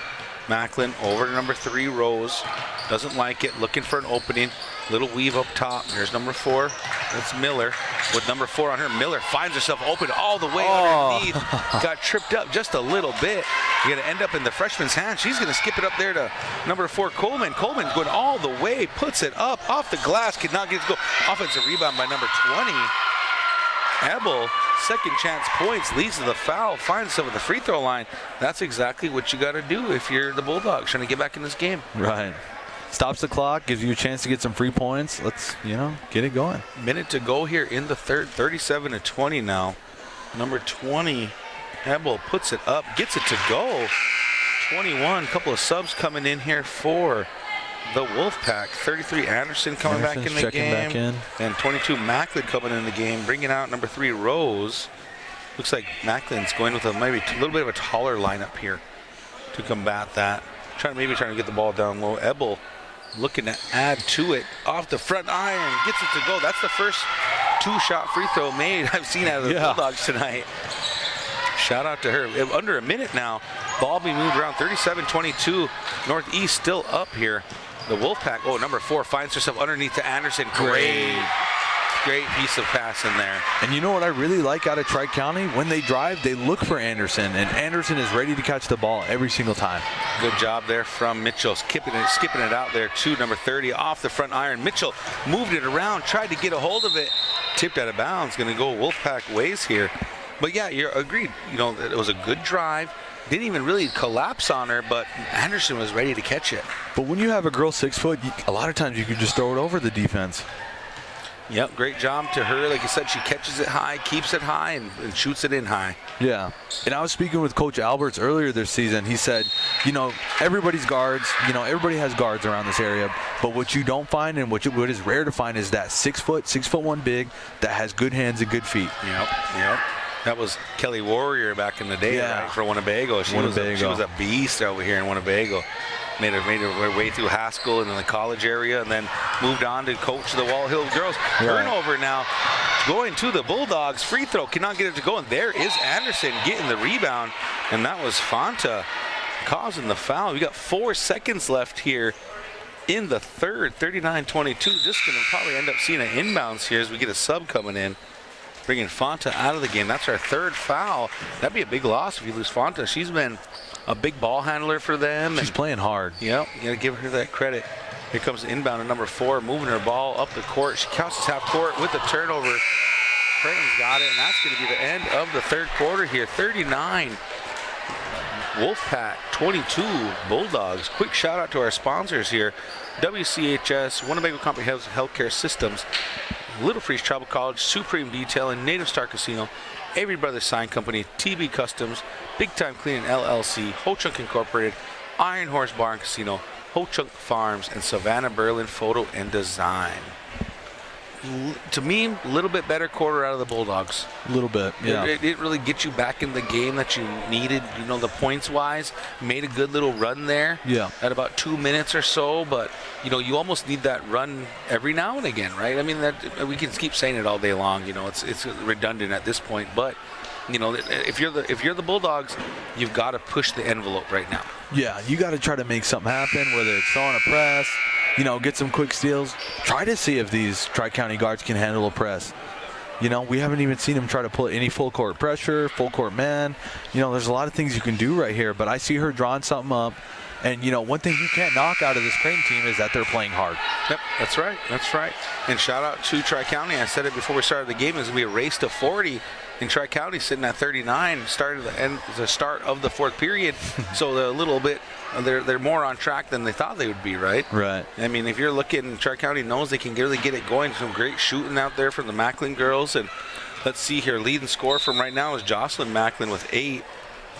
Macklin over to number 3, Rose. Doesn't like it, looking for an opening. Little weave up top. Here's number 4. That's Miller with number 4 on her. Miller finds herself open all the way underneath. Got tripped up just a little bit. You're going to end up in the freshman's hand. She's going to skip it up there to number 4, Coleman. Coleman's going all the way, puts it up off the glass, could not get it to go. Offensive rebound by number 20. Ebel, second chance points, leads to the foul, finds himself at the free throw line. That's exactly what you got to do if you're the Bulldogs trying to get back in this game. Right. Stops the clock, gives you a chance to get some free points. Let's, get it going. Minute to go here in the third, 37-20 now. Number 20, Ebel puts it up, gets it to go. 21, couple of subs coming in here for the Wolfpack. 33, Anderson coming back in the game. Back in. And 22, Macklin coming in the game, bringing out number 3, Rose. Looks like Macklin's going with maybe a little bit of a taller lineup here to combat that. Trying to get the ball down low. Ebel looking to add to it. Off the front iron, gets it to go. That's the first 2-shot free throw made I've seen out of the Bulldogs tonight. Shout out to her. Under a minute now. Ball being moved around. 37-22. Northeast still up here. The Wolfpack, number 4 finds herself underneath to Anderson. Great piece of pass in there. And you know what I really like out of Tri-County? When they drive, they look for Anderson, and Anderson is ready to catch the ball every single time. Good job there from Mitchell, skipping it out there to number 30 off the front iron. Mitchell moved it around, tried to get a hold of it, tipped out of bounds. Going to go Wolfpack ways here. But yeah, you're agreed. It was a good drive. Didn't even really collapse on her, but Anderson was ready to catch it. But when you have a girl 6 foot, a lot of times you can just throw it over the defense. Yep, great job to her. Like you said, she catches it high, keeps it high, and shoots it in high. Yeah. And I was speaking with Coach Alberts earlier this season. He said, everybody's guards, everybody has guards around this area. But what you don't find and what is rare to find is that 6 foot, 6'1" big that has good hands and good feet. Yep. That was Kelly Warrior back in the day, right, for Winnebago. She was a beast over here in Winnebago. Made her way through Haskell and in the college area, and then moved on to coach the Wall Hill girls. Turnover now going to the Bulldogs. Free throw, cannot get it to go, and there is Anderson getting the rebound, and that was Fanta causing the foul. We got 4 seconds left here in the third, 39-22. Just going to probably end up seeing an inbounds here as we get a sub coming in, bringing Fanta out of the game. That's our 3rd foul. That'd be a big loss if you lose Fanta. She's been a big ball handler for them. She's playing hard. Yep, you got to give her that credit. Here comes the inbound at number 4, moving her ball up the court. She counts as half court with the turnover. Creighton's got it, and that's going to be the end of the third quarter here. 39 Wolfpack, 22 Bulldogs. Quick shout out to our sponsors here. WCHS, Winnebago Comprehensive Healthcare Systems, Little Freeze Tribal College, Supreme Detailing, Native Star Casino, Avery Brothers Sign Company, TB Customs, Big Time Cleaning LLC, Ho Chunk Incorporated, Iron Horse Bar and Casino, Ho Chunk Farms, and Savannah Berlin Photo and Design. To me, a little bit better quarter out of the Bulldogs. A little bit, yeah. It didn't really get you back in the game that you needed, the points-wise. Made a good little run there at about 2 minutes or so, but, you almost need that run every now and again, right? I mean, that we can keep saying it all day long. It's redundant at this point, but, if you're the Bulldogs, you've got to push the envelope right now. Yeah, you got to try to make something happen, whether it's throwing a press, get some quick steals. Try to see if these Tri-County guards can handle a press. We haven't even seen them try to put any full court pressure, full court man. There's a lot of things you can do right here, but I see her drawing something up. And, one thing you can't knock out of this Creighton team is that they're playing hard. Yep, that's right. That's right. And shout out to Tri-County. I said it before we started the game. It's going to be a race to 40. And Tri-County sitting at 39. Started the start of the fourth period. So they're a little bit, they're more on track than they thought they would be, right? Right. I mean, if you're looking, Tri-County knows they can really get it going. Some great shooting out there from the Macklin girls. And let's see here. Leading scorer from right now is Jocelyn Macklin with 8.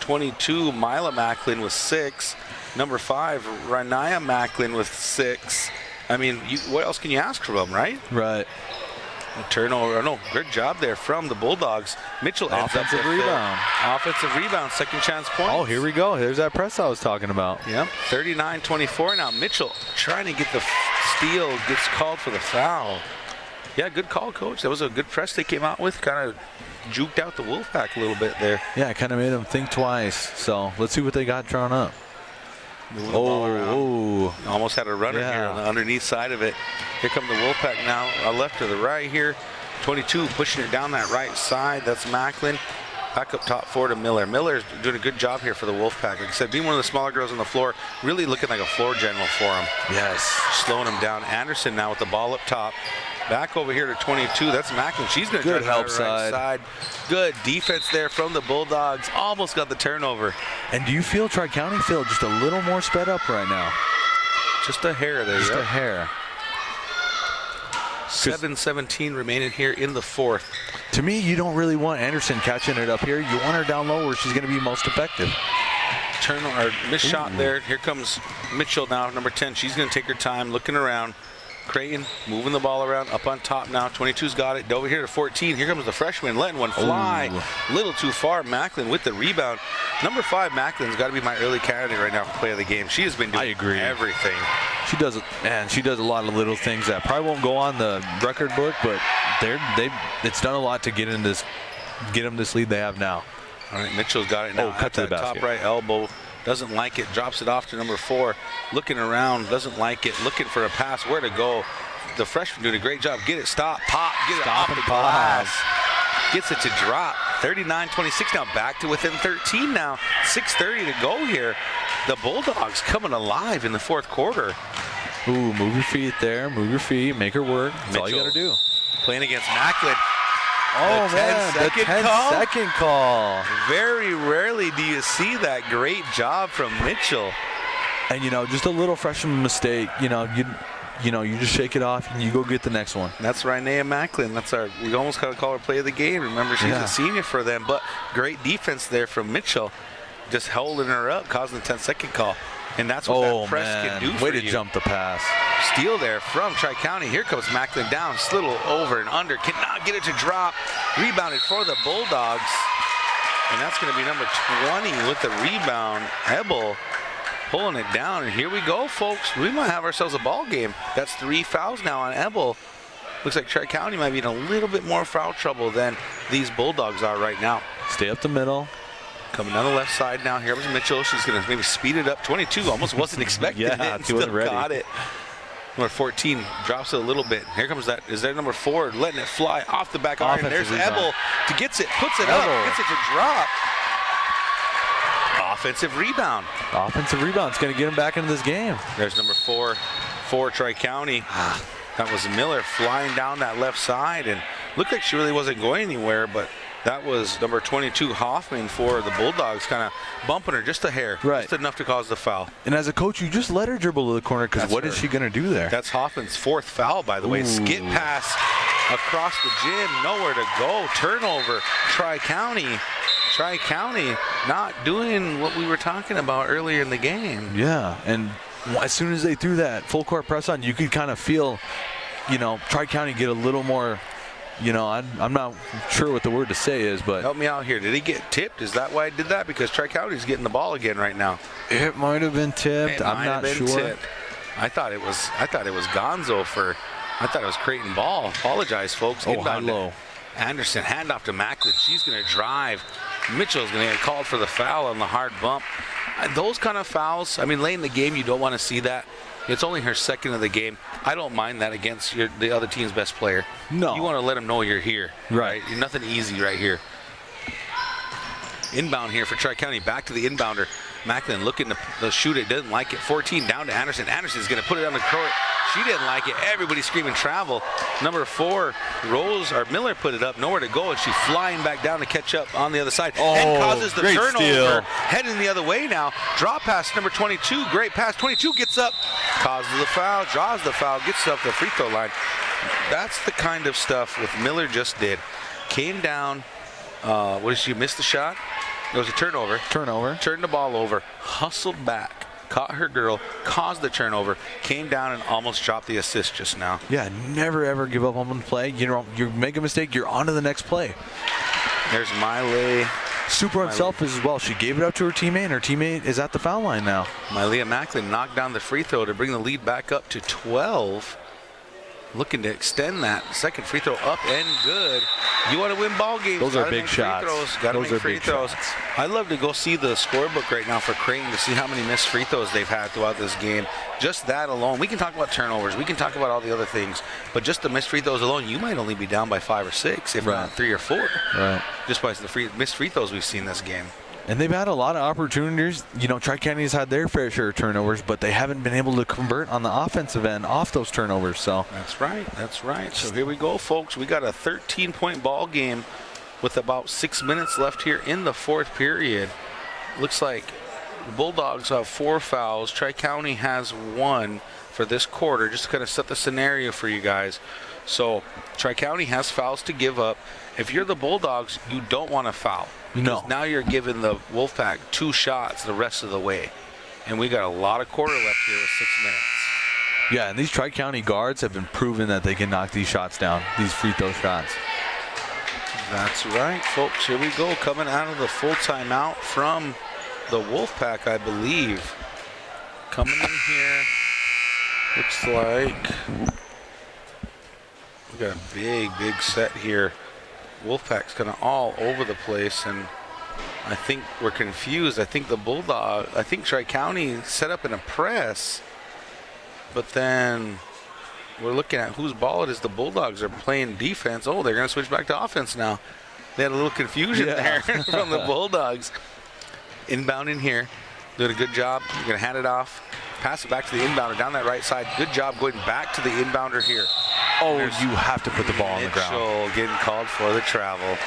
22, Mila Macklin with 6. Number 5, Ranaya Macklin with 6. I mean, what else can you ask from them, right? Right. Turnover. No, good job there from the Bulldogs. Mitchell ends up with rebound. Offensive rebound, second chance point. Oh, here we go. There's that press I was talking about. Yep, 39-24 now. Mitchell trying to get the steal, gets called for the foul. Yeah, good call, Coach. That was a good press they came out with. Kind of juked out the Wolfpack a little bit there. Yeah, kind of made them think twice. So let's see what they got drawn up. Oh, almost had a runner here on the underneath side of it. Here come the Wolfpack now, left to the right here. 22 pushing it down that right side. That's Macklin. Back up top for to Miller. Miller's doing a good job here for the Wolfpack. Like I said, being one of the smaller girls on the floor, really looking like a floor general for him. Yes. Slowing him down. Anderson now with the ball up top. Back over here to 22. That's Macklin. She's going to good try help to right side. Good defense there from the Bulldogs. Almost got the turnover. And do you feel Tri-County feel just a little more sped up right now? Just a hair there. Just a hair. 7:17 remaining here in the fourth. To me, you don't really want Anderson catching it up here. You want her down low where she's going to be most effective. Missed shot there. Here comes Mitchell now, number 10. She's going to take her time, looking around. Creighton moving the ball around, up on top now. 22's got it. Over here to 14. Here comes the freshman, letting one fly. A little too far. Macklin with the rebound. Number 5, Macklin's got to be my early candidate right now for play of the game. She has been doing everything. She does it, and she does a lot of little things that probably won't go on the record book, but it's done a lot to get them this lead they have now. All right, Mitchell's got it now. Cut to the basket. Top right elbow. Doesn't like it, drops it off to number 4. Looking around, doesn't like it, looking for a pass, where to go. The freshman doing a great job. Get it, stop, pop, get it off the glass. Gets it to drop. 39-26 now, back to within 13 now. 6:30 to go here. The Bulldogs coming alive in the fourth quarter. Ooh, move your feet there, move your feet, make her work. That's all you got to do. Playing against Macklin. Oh, man, the 10-second call. Very rarely do you see that. Great job from Mitchell. And, just a little freshman mistake, you just shake it off and you go get the next one. That's Ranaya Macklin. We almost got to call her play of the game. Remember, she's a senior for them, but great defense there from Mitchell. Just holding her up, causing the 10-second call. And that's what that press can do for you. Way to jump the pass. Steal there from Tri-County. Here comes Macklin down. Slittle over and under. Cannot get it to drop. Rebounded for the Bulldogs. And that's going to be number 20 with the rebound. Ebel pulling it down. And here we go, folks. We might have ourselves a ball game. That's 3 fouls now on Ebel. Looks like Tri-County might be in a little bit more foul trouble than these Bulldogs are right now. Stay up the middle. Coming down the left side now. Here was Mitchell. She's going to maybe speed it up. 22 almost wasn't expecting it. And still got it. Number 14 drops it a little bit. Here comes that. Is there number 4 letting it fly off the back iron? There's Ebel to gets it, puts it up, gets it to drop. Offensive rebound. Offensive rebound. It's going to get him back into this game. There's number 4 for Tri-County. That was Miller flying down that left side and looked like she really wasn't going anywhere, but that was number 22, Hoffman, for the Bulldogs, kind of bumping her just a hair. Right. Just enough to cause the foul. And as a coach, you just let her dribble to the corner because what is she going to do there? That's Hoffman's 4th foul, by the way. Skip pass across the gym, nowhere to go. Turnover, Tri-County. Tri-County not doing what we were talking about earlier in the game. Yeah, and as soon as they threw that full court press on, you could kind of feel, Tri-County get a little more. I'm not sure what the word to say is, but help me out here. Did he get tipped? Is that why I did that? Because Tri-County's getting the ball again right now. It might have been tipped. I'm not sure. Tipped. I thought it was Gonzo for. I thought it was Creighton ball. Apologize, folks. High low. Anderson handoff to Macklin. She's going to drive. Mitchell's going to get called for the foul on the hard bump. Those kind of fouls. I mean, late in the game, you don't want to see that. It's only her second of the game. I don't mind that against the other team's best player. No. You want to let them know you're here. Right. Nothing easy right here. Inbound here for Tri-County. Back to the inbounder. Macklin looking to shoot it, doesn't like it. 14 down to Anderson. Anderson's going to put it on the court. She didn't like it. Everybody screaming travel. Number 4, Miller put it up, nowhere to go, and she flying back down to catch up on the other side. And causes the turnover. Steal. Heading the other way now. Drop pass number 22. Great pass. 22 gets up, causes the foul, draws the foul, gets up the free throw line. That's the kind of stuff what Miller just did. Came down. What did she miss the shot? It was a turnover. Turned the ball over. Hustled back. Caught her girl. Caused the turnover. Came down and almost dropped the assist just now. Yeah, never ever give up on the play. You know, you make a mistake, you're on to the next play. There's Miley. Super unselfish as well. She gave it up to her teammate, and her teammate is at the foul line now. Miley Macklin knocked down the free throw to bring the lead back up to 12. Looking to extend that. Second free throw up and good. You want to win ball games. Those are big shots. Got to make free throws. I'd love to go see the scorebook right now for Creighton to see how many missed free throws they've had throughout this game. Just that alone. We can talk about turnovers. We can talk about all the other things. But just the missed free throws alone, you might only be down by 5 or 6, if not 3 or 4. Right. Just by the missed free throws we've seen this game. And they've had a lot of opportunities. You know, Tri-County's had their fair share of turnovers, but they haven't been able to convert on the offensive end off those turnovers. So That's right. So here we go, folks. We got a 13-point ball game with about 6 minutes left here in the fourth period. Looks like the Bulldogs have 4 fouls. Tri-County has 1 for this quarter, just to kind of set the scenario for you guys. So Tri-County has fouls to give up. If you're the Bulldogs, you don't want to foul. No. Now you're giving the Wolfpack 2 shots the rest of the way. And we got a lot of quarter left here with 6 minutes. yeah, and these Tri-County guards have been proven that they can knock these shots down, these free throw shots. That's right, folks. Here we go, coming out of the full timeout from the Wolfpack, I believe. Coming in here, looks like we got a big set here. Wolfpack's kind of all over the place, and I think we're confused. I think Tri-County set up in a press, but then we're looking at whose ball it is. The Bulldogs are playing defense. Oh, they're going to switch back to offense now. They had a little confusion there from the Bulldogs. Inbound in here, doing a good job. You're going to hand it off, pass it back to the inbounder down that right side. Good job going back to the inbounder here. Oh, you have to put the ball on the ground. Mitchell getting called for the travel.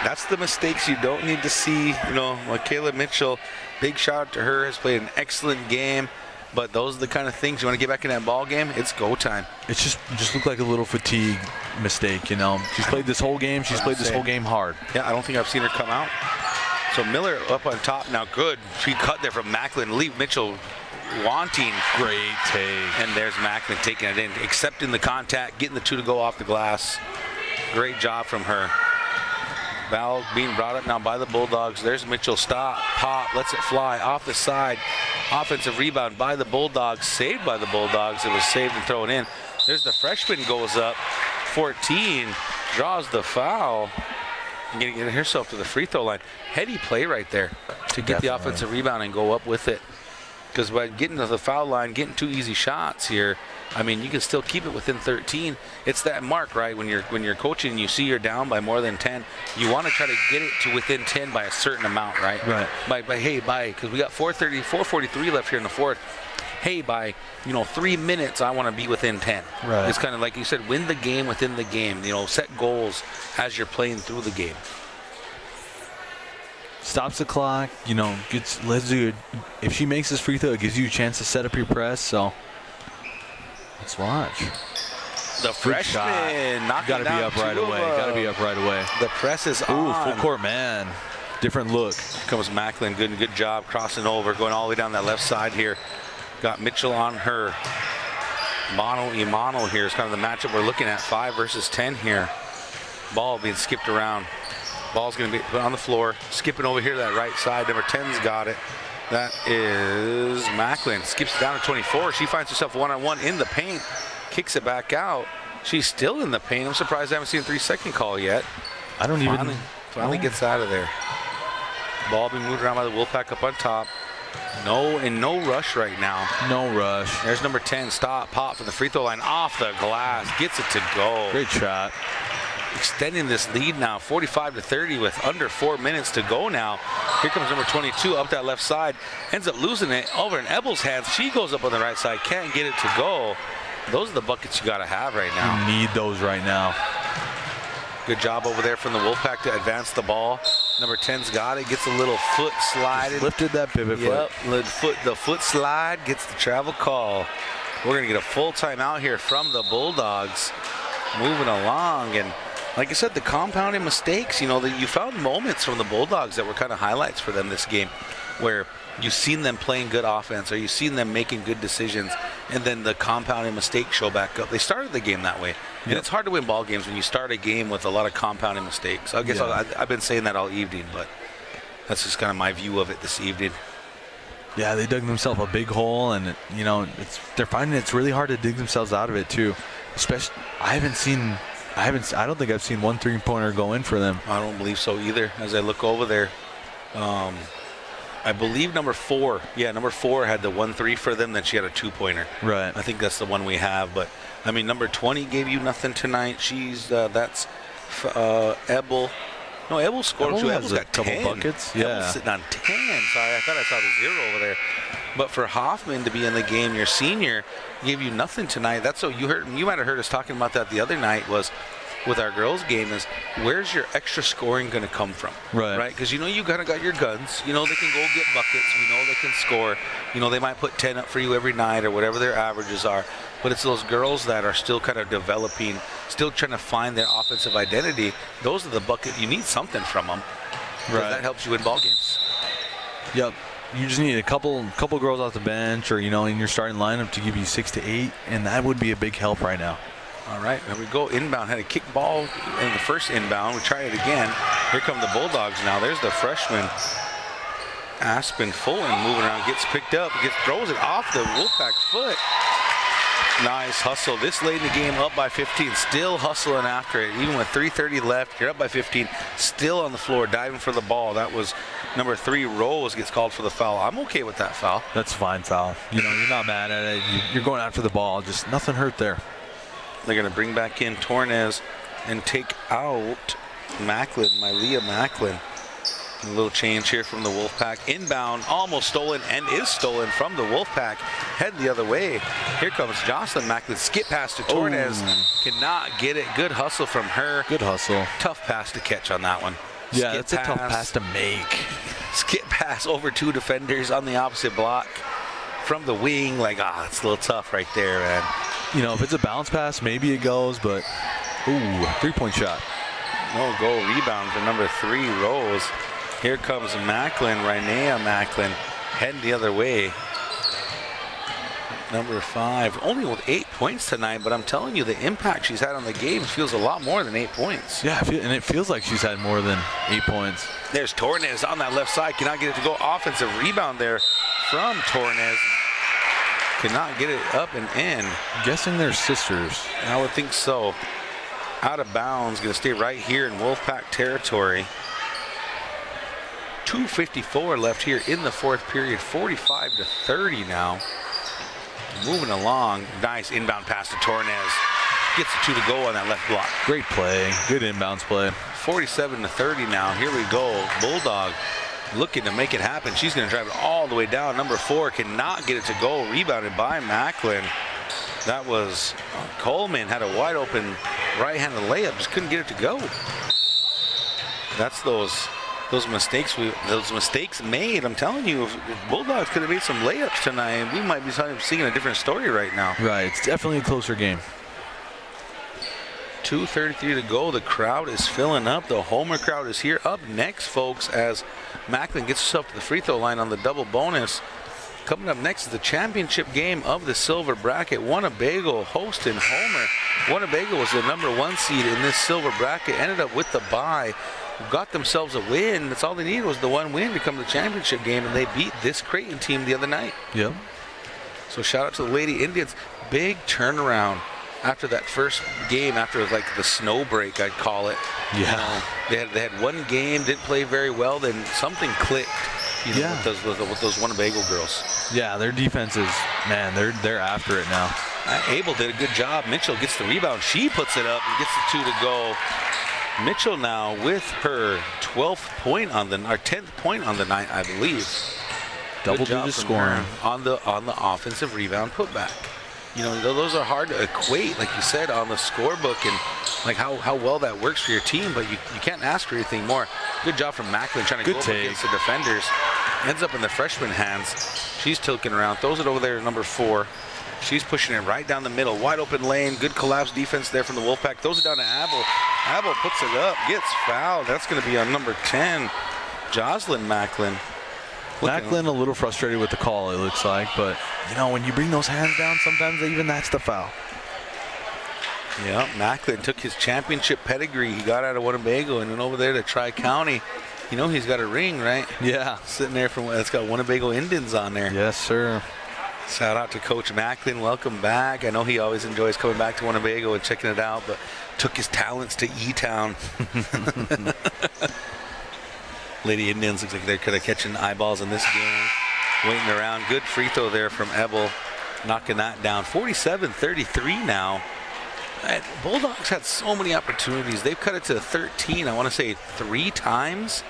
That's the mistakes you don't need to see. You know, like Kayla Mitchell, big shout out to her, has played an excellent game. But those are the kind of things you want to get back in that ball game. It's go time. It's just looked like a little fatigue mistake, you know. She's played this whole game. She's played this whole game hard. Yeah, I don't think I've seen her come out. So Miller up on top now. Good. She cut there from Macklin. Lee Mitchell wanting. Great take. And there's Macklin taking it in, accepting the contact, getting the 2 to go off the glass. Great job from her. Ball being brought up now by the Bulldogs. There's Mitchell. Stop, pop, lets it fly off the side. Offensive rebound by the Bulldogs, saved by the Bulldogs. It was saved and thrown in. There's the freshman, goes up. 14, draws the foul. And getting herself to the free throw line. Heady play right there to get the offensive rebound and go up with it. Because by getting to the foul line, getting 2 easy shots here, I mean, you can still keep it within 13. It's that mark, right? When you're coaching and you see you're down by more than 10, you want to try to get it to within 10 by a certain amount, right? Right. Because we got 4:43 left here in the fourth. Hey, by 3 minutes, I want to be within 10. Right. It's kind of like you said, win the game within the game. Set goals as you're playing through the game. Stops the clock, if she makes this free throw, it gives you a chance to set up your press. So let's watch. The freshman knocking down. Gotta be up right away. The press is on. Ooh, full court man. Different look. Comes Macklin, good job crossing over, going all the way down that left side here. Got Mitchell on her. Mano here is kind of the matchup we're looking at. 5 versus 10 here. Ball being skipped around. Ball's going to be put on the floor. Skipping over here to that right side. Number 10's got it. That is Macklin. Skips it down to 24. She finds herself one-on-one in the paint. Kicks it back out. She's still in the paint. I'm surprised I haven't seen a 3-second call yet. Finally gets out of there. Ball being moved around by the Wolfpack up on top. No rush right now. No rush. There's number 10. Stop, pop from the free throw line off the glass. Gets it to go. Great shot. Extending this lead now, 45-30 with under 4 minutes to go now. Here comes number 22 up that left side. Ends up losing it over in Ebel's hands. She goes up on the right side. Can't get it to go. Those are the buckets you got to have right now. You need those right now. Good job over there from the Wolfpack to advance the ball. Number 10's got it. Gets a little foot slide. Just lifted that pivot foot. The foot slide gets the travel call. We're going to get a full timeout here from the Bulldogs. Moving along. And like I said, the compounding mistakes, you found moments from the Bulldogs that were kind of highlights for them this game where you've seen them playing good offense or you've seen them making good decisions, and then the compounding mistakes show back up. They started the game that way. And it's hard to win ball games when you start a game with a lot of compounding mistakes. I guess I've been saying that all evening, but that's just kind of my view of it this evening. Yeah, they dug themselves a big hole, and they're finding it's really hard to dig themselves out of it too. Especially, I don't think I've seen one 3-pointer go in for them. I don't believe so either. As I look over there, I believe number 4 had the 1-3 for them. Then she had a 2-pointer. Right. I think that's the one we have. But I mean, number 20 gave you nothing tonight. That's Ebel. No, Ebel scored. Ebel's got 10 couple buckets. Yeah. Ebel's sitting on 10. Sorry, I thought I saw the 0 over there. But for Hoffman to be in the game, your senior, gave you nothing tonight. That's what you heard. You might have heard us talking about that the other night. Was with our girls' game is where's your extra scoring going to come from? Right. Because you kind of got your guns. They can go get buckets. We know they can score. They might put 10 up for you every night or whatever their averages are. But it's those girls that are still kind of developing, still trying to find their offensive identity. Those are the bucket. You need something from them. Right. That helps you win ball games. Yep. You just need a couple girls off the bench or, in your starting lineup to give you 6 to 8, and that would be a big help right now. All right, there we go. Inbound, had a kick ball in the first inbound. We try it again. Here come the Bulldogs now. There's the freshman, Aspen Fulton, moving around, gets picked up, throws it off the Wolfpack foot. Nice hustle. This late in the game, up by 15, still hustling after it. Even with 3:30 left, you're up by 15, still on the floor, diving for the ball. That was number 3, Rose, gets called for the foul. I'm okay with that foul. That's a fine foul. You're not mad at it. You're going after the ball. Just nothing hurt there. They're going to bring back in Tornes and take out Mylea Macklin. A little change here from the Wolfpack. Inbound, almost stolen and is stolen from the Wolfpack. Head the other way. Here comes Jocelyn Macklin. Skip pass to Tornes. Cannot get it. Good hustle from her. Good hustle. Tough pass to catch on that one. Yeah, that's a tough pass to make. Skip pass over 2 defenders on the opposite block. From the wing, it's a little tough right there, man. If it's a bounce pass, maybe it goes, but, 3-point shot. No goal. Rebound for number 3, Rose. Here comes Macklin, Rynea Macklin, heading the other way. Number 5, only with 8 points tonight, but I'm telling you, the impact she's had on the game feels a lot more than 8 points. Yeah, and it feels like she's had more than 8 points. There's Tornes on that left side. Cannot get it to go. Offensive rebound there from Tornes. Cannot get it up and in. I'm guessing they're sisters. I would think so. Out of bounds. Going to stay right here in Wolfpack territory. 2:54 left here in the 4th period. 45-30 now. Moving along. Nice inbound pass to Tornes. Gets the 2 to go on that left block. Great play. Good inbounds play. 47-30 now. Here we go. Bulldog looking to make it happen. She's going to drive it all the way down. Number 4 cannot get it to go. Rebounded by Macklin. That was Coleman. Had a wide open right-handed layup. Just couldn't get it to go. That's those mistakes made. I'm telling you, if Bulldogs could have made some layups tonight, we might be seeing a different story right now. Right. It's definitely a closer game. 2:33 to go. The crowd is filling up. The Homer crowd is here. Up next, folks, as Macklin gets herself to the free throw line on the double bonus. Coming up next is the championship game of the silver bracket. Winnebago hosting Homer. Winnebago was the number 1 seed in this silver bracket. Ended up with the bye. Got themselves a win. That's all they needed was the 1 win to come to the championship game, and they beat this Creighton team the other night. Yep. So shout out to the Lady Indians. Big turnaround after that first game, after the snow break, I'd call it. Yeah. They had 1 game, didn't play very well, then something clicked. With those Winnebago girls. Yeah, their defenses, man, they're after it now. Abel did a good job. Mitchell gets the rebound. She puts it up and gets the 2 to go. Mitchell now with her 12th point on the, or 10th point on the night, I believe. Double-digit scoring on the offensive rebound putback. You know, those are hard to equate, like you said, on the scorebook, and like how well that works for your team, but you can't ask for anything more. Good job from Macklin trying to go up against the defenders. Ends up in the freshman hands. She's tilting around, throws it over there to number 4. She's pushing it right down the middle, wide open lane. Good collapse defense there from the Wolfpack. Throws it down to Abel. Abel puts it up, gets fouled. That's going to be on number 10, Jocelyn Macklin. Macklin a little frustrated with the call, it looks like, but you know, when you bring those hands down, sometimes even that's the foul. Yeah, Macklin took his championship pedigree. He got out of Winnebago and went over there to Tri-County. You know he's got a ring, right? Yeah. Sitting there from, it's got Winnebago Indians on there. Yes, sir. Shout out to Coach Macklin. Welcome back. I know he always enjoys coming back to Winnebago and checking it out, but took his talents to E-Town. Lady Indians looks like they're kind of catching eyeballs in this game. Waiting around. Good free throw there from Ebel. Knocking that down. 47-33 now. Bulldogs had so many opportunities. They've cut it to 13, I want to say 3 times.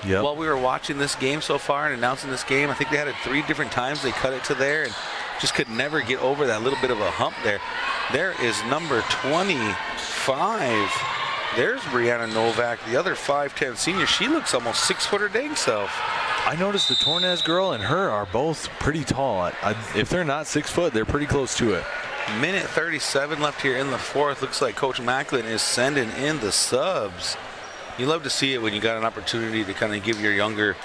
Yep. While we were watching this game so far and announcing this game, I think they had it 3 different times. They cut it to there and just could never get over that little bit of a hump there. There is number 25. There's Brianna Novak, the other 5'10 senior. She looks almost 6 foot her dang self. I noticed the Tornez girl and her are both pretty tall. If they're not 6 foot, they're pretty close to it. Minute 37 left here in the 4th. Looks like Coach Macklin is sending in the subs. You love to see it when you got an opportunity to kind of give your younger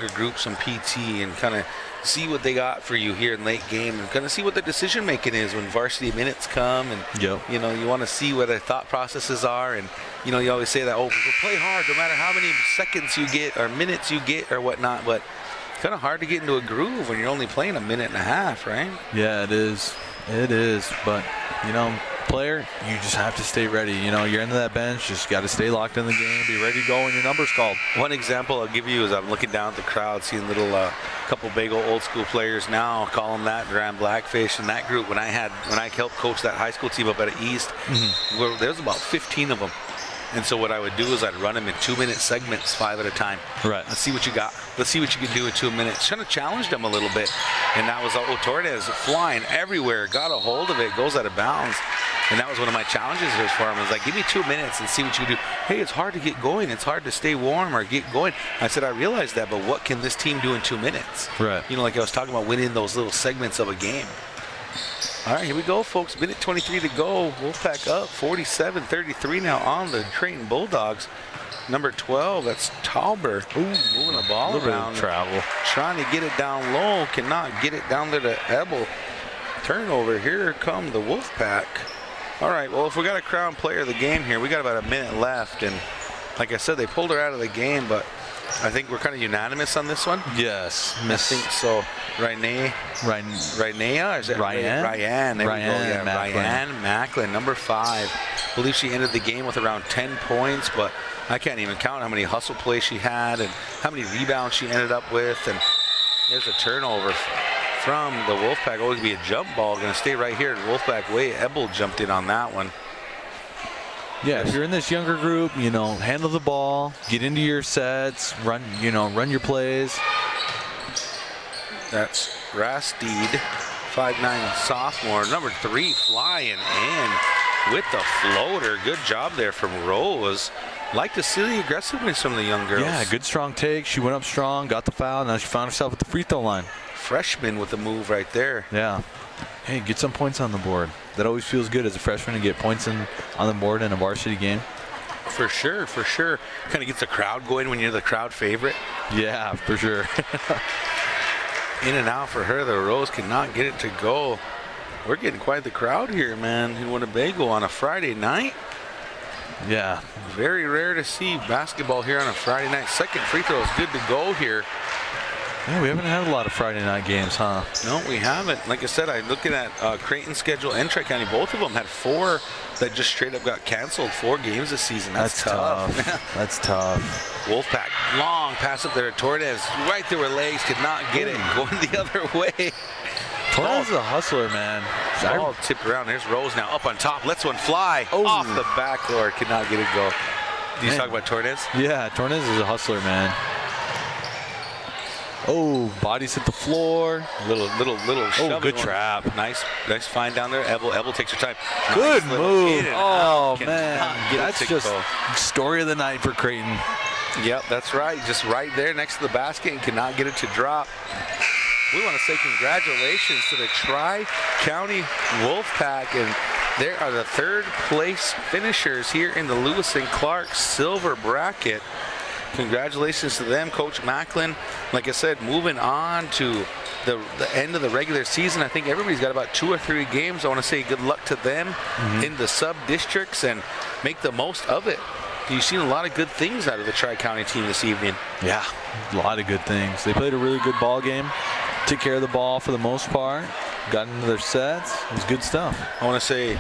group some PT and kind of see what they got for you here in late game and kind of see what the decision making is when varsity minutes come, and you know, you want to see what their thought processes are. And you know, you always say that, oh, play hard no matter how many seconds you get or minutes you get or whatnot, but it's kind of hard to get into a groove when you're only playing a minute and a half, right? Yeah, it is. It is, but you know, player, you just have to stay ready. You know, you're into that bench, just got to stay locked in the game, be ready to go when your number's called. One example I'll give you is I'm looking down at the crowd, seeing little couple big old school players now, call them that, Duran Blackfish, and that group. When I helped coach that high school team up at East, there was about 15 of them. And so what I would do is I'd run them in 2-minute segments, 5 at a time. Right. Let's see what you got. Let's see what you can do in 2 minutes. Trying to challenge them a little bit. And that was Torres flying everywhere. Got a hold of it. Goes out of bounds. And that was one of my challenges for him. I was like, give me 2 minutes and see what you can do. Hey, it's hard to get going. It's hard to stay warm or get going. I said, I realize that, but what can this team do in 2 minutes? Right. You know, like I was talking about winning those little segments of a game. All right, here we go, folks. Minute 23 to go. Wolfpack up 47-33 now on the Creighton Bulldogs. Number 12, that's Tauber. Ooh, moving the ball around. Travel. Trying to get it down low. Cannot get it down there to Ebel. Turnover. Here come the Wolfpack. All right, well, if we got a crown player of the game here, we got about a minute left. And like I said, they pulled her out of the game, but I think we're kind of unanimous on this one. Yes. I think so. Ryanea? Or is it Ryan? There we go. Yeah, Ryan Macklin, number 5. I believe she ended the game with around 10 points, but I can't even count how many hustle plays she had and how many rebounds she ended up with. And there's a turnover from the Wolfpack. Always be a jump ball. Going to stay right here. Wolfpack way. Ebel jumped in on that one. Yeah, if you're in this younger group, you know, handle the ball, get into your sets, run your plays. That's Rastede, 5'9" sophomore, number 3, flying in with the floater. Good job there from Rose. Like to see the aggressiveness from the young girls. Yeah, good strong take. She went up strong, got the foul, now she found herself at the free throw line. Freshman with the move right there. Yeah. Hey, get some points on the board. That always feels good as a freshman to get points on the board in a varsity game. For sure, for sure. Kind of gets the crowd going when you're the crowd favorite. Yeah, for sure. In and out for her. The Rose cannot get it to go. We're getting quite the crowd here, man, in Winnebago on a Friday night. Yeah. Very rare to see basketball here on a Friday night. Second free throw is good to go here. Yeah, we haven't had a lot of Friday night games, huh? No, we haven't. Like I said, I'm looking at Creighton's schedule and Tri-County. Both of them had 4 that just straight up got canceled. 4 games this season. That's tough. That's tough. Wolfpack, long pass up there to Torres. Right through her legs, could not get it. Going the other way. Torres is a hustler, man. Ball tipped around. There's Rose now up on top. Lets one fly. Off the backboard. Could not get it go. You Man. talk about Torres? Yeah, Torres is a hustler, man. Oh, bodies hit the floor. Little Oh, shove good one. trap. Nice find down there. Ebel takes her time. Good Nice little move. in and Oh, out. Cannot man. get a That's tick just ball. story of the night for Creighton. Yep, that's right. Just right there next to the basket and cannot get it to drop. We want to say congratulations to the Tri-County Wolfpack, and they are the third place finishers here in the Lewis and Clark Silver Bracket. Congratulations to them, Coach Macklin. Like I said, moving on to the end of the regular season. I think everybody's got about 2 or 3 games. I want to say good luck to them in the sub-districts and make the most of it. You've seen a lot of good things out of the Tri-County team this evening. Yeah, a lot of good things. They played a really good ball game. Took care of the ball for the most part. Got into their sets. It was good stuff. I want to say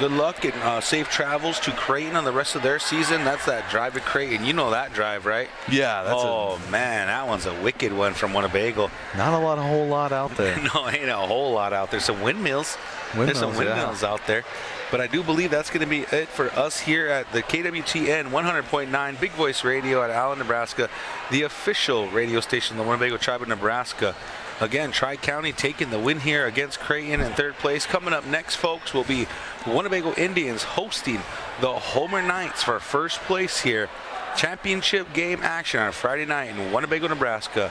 good luck and safe travels to Creighton on the rest of their season. That's that drive to Creighton. You know that drive, right? Yeah, that's Man, that one's a wicked one from Winnebago. not a whole lot out there. No, ain't a whole lot out there. Some windmills. There's some windmills out there. But I do believe that's going to be it for us here at the KWTN 100.9 Big Voice Radio at Allen, Nebraska, the official radio station of the Winnebago Tribe of Nebraska. Again, Tri-County taking the win here against Creighton in third place. Coming up next, folks, will be Winnebago Indians hosting the Homer Knights for first place here. Championship game action on Friday night in Winnebago, Nebraska.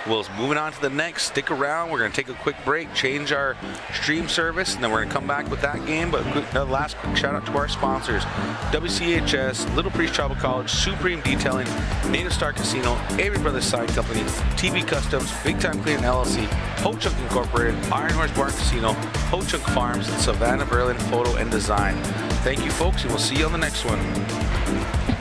We'll moving on to the next. Stick around. We're going to take a quick break, change our stream service, and then we're going to come back with that game. But last quick shout out to our sponsors: WCHS, Little Priest Tribal College, Supreme Detailing, Native Star Casino, Avery Brothers Sign Company, TV Customs, Big Time Cleaning LLC, Ho Chunk Incorporated, Iron Horse Barn Casino, Ho Chunk Farms, and Savannah Berlin Photo and Design. Thank you, folks, and we'll see you on the next one.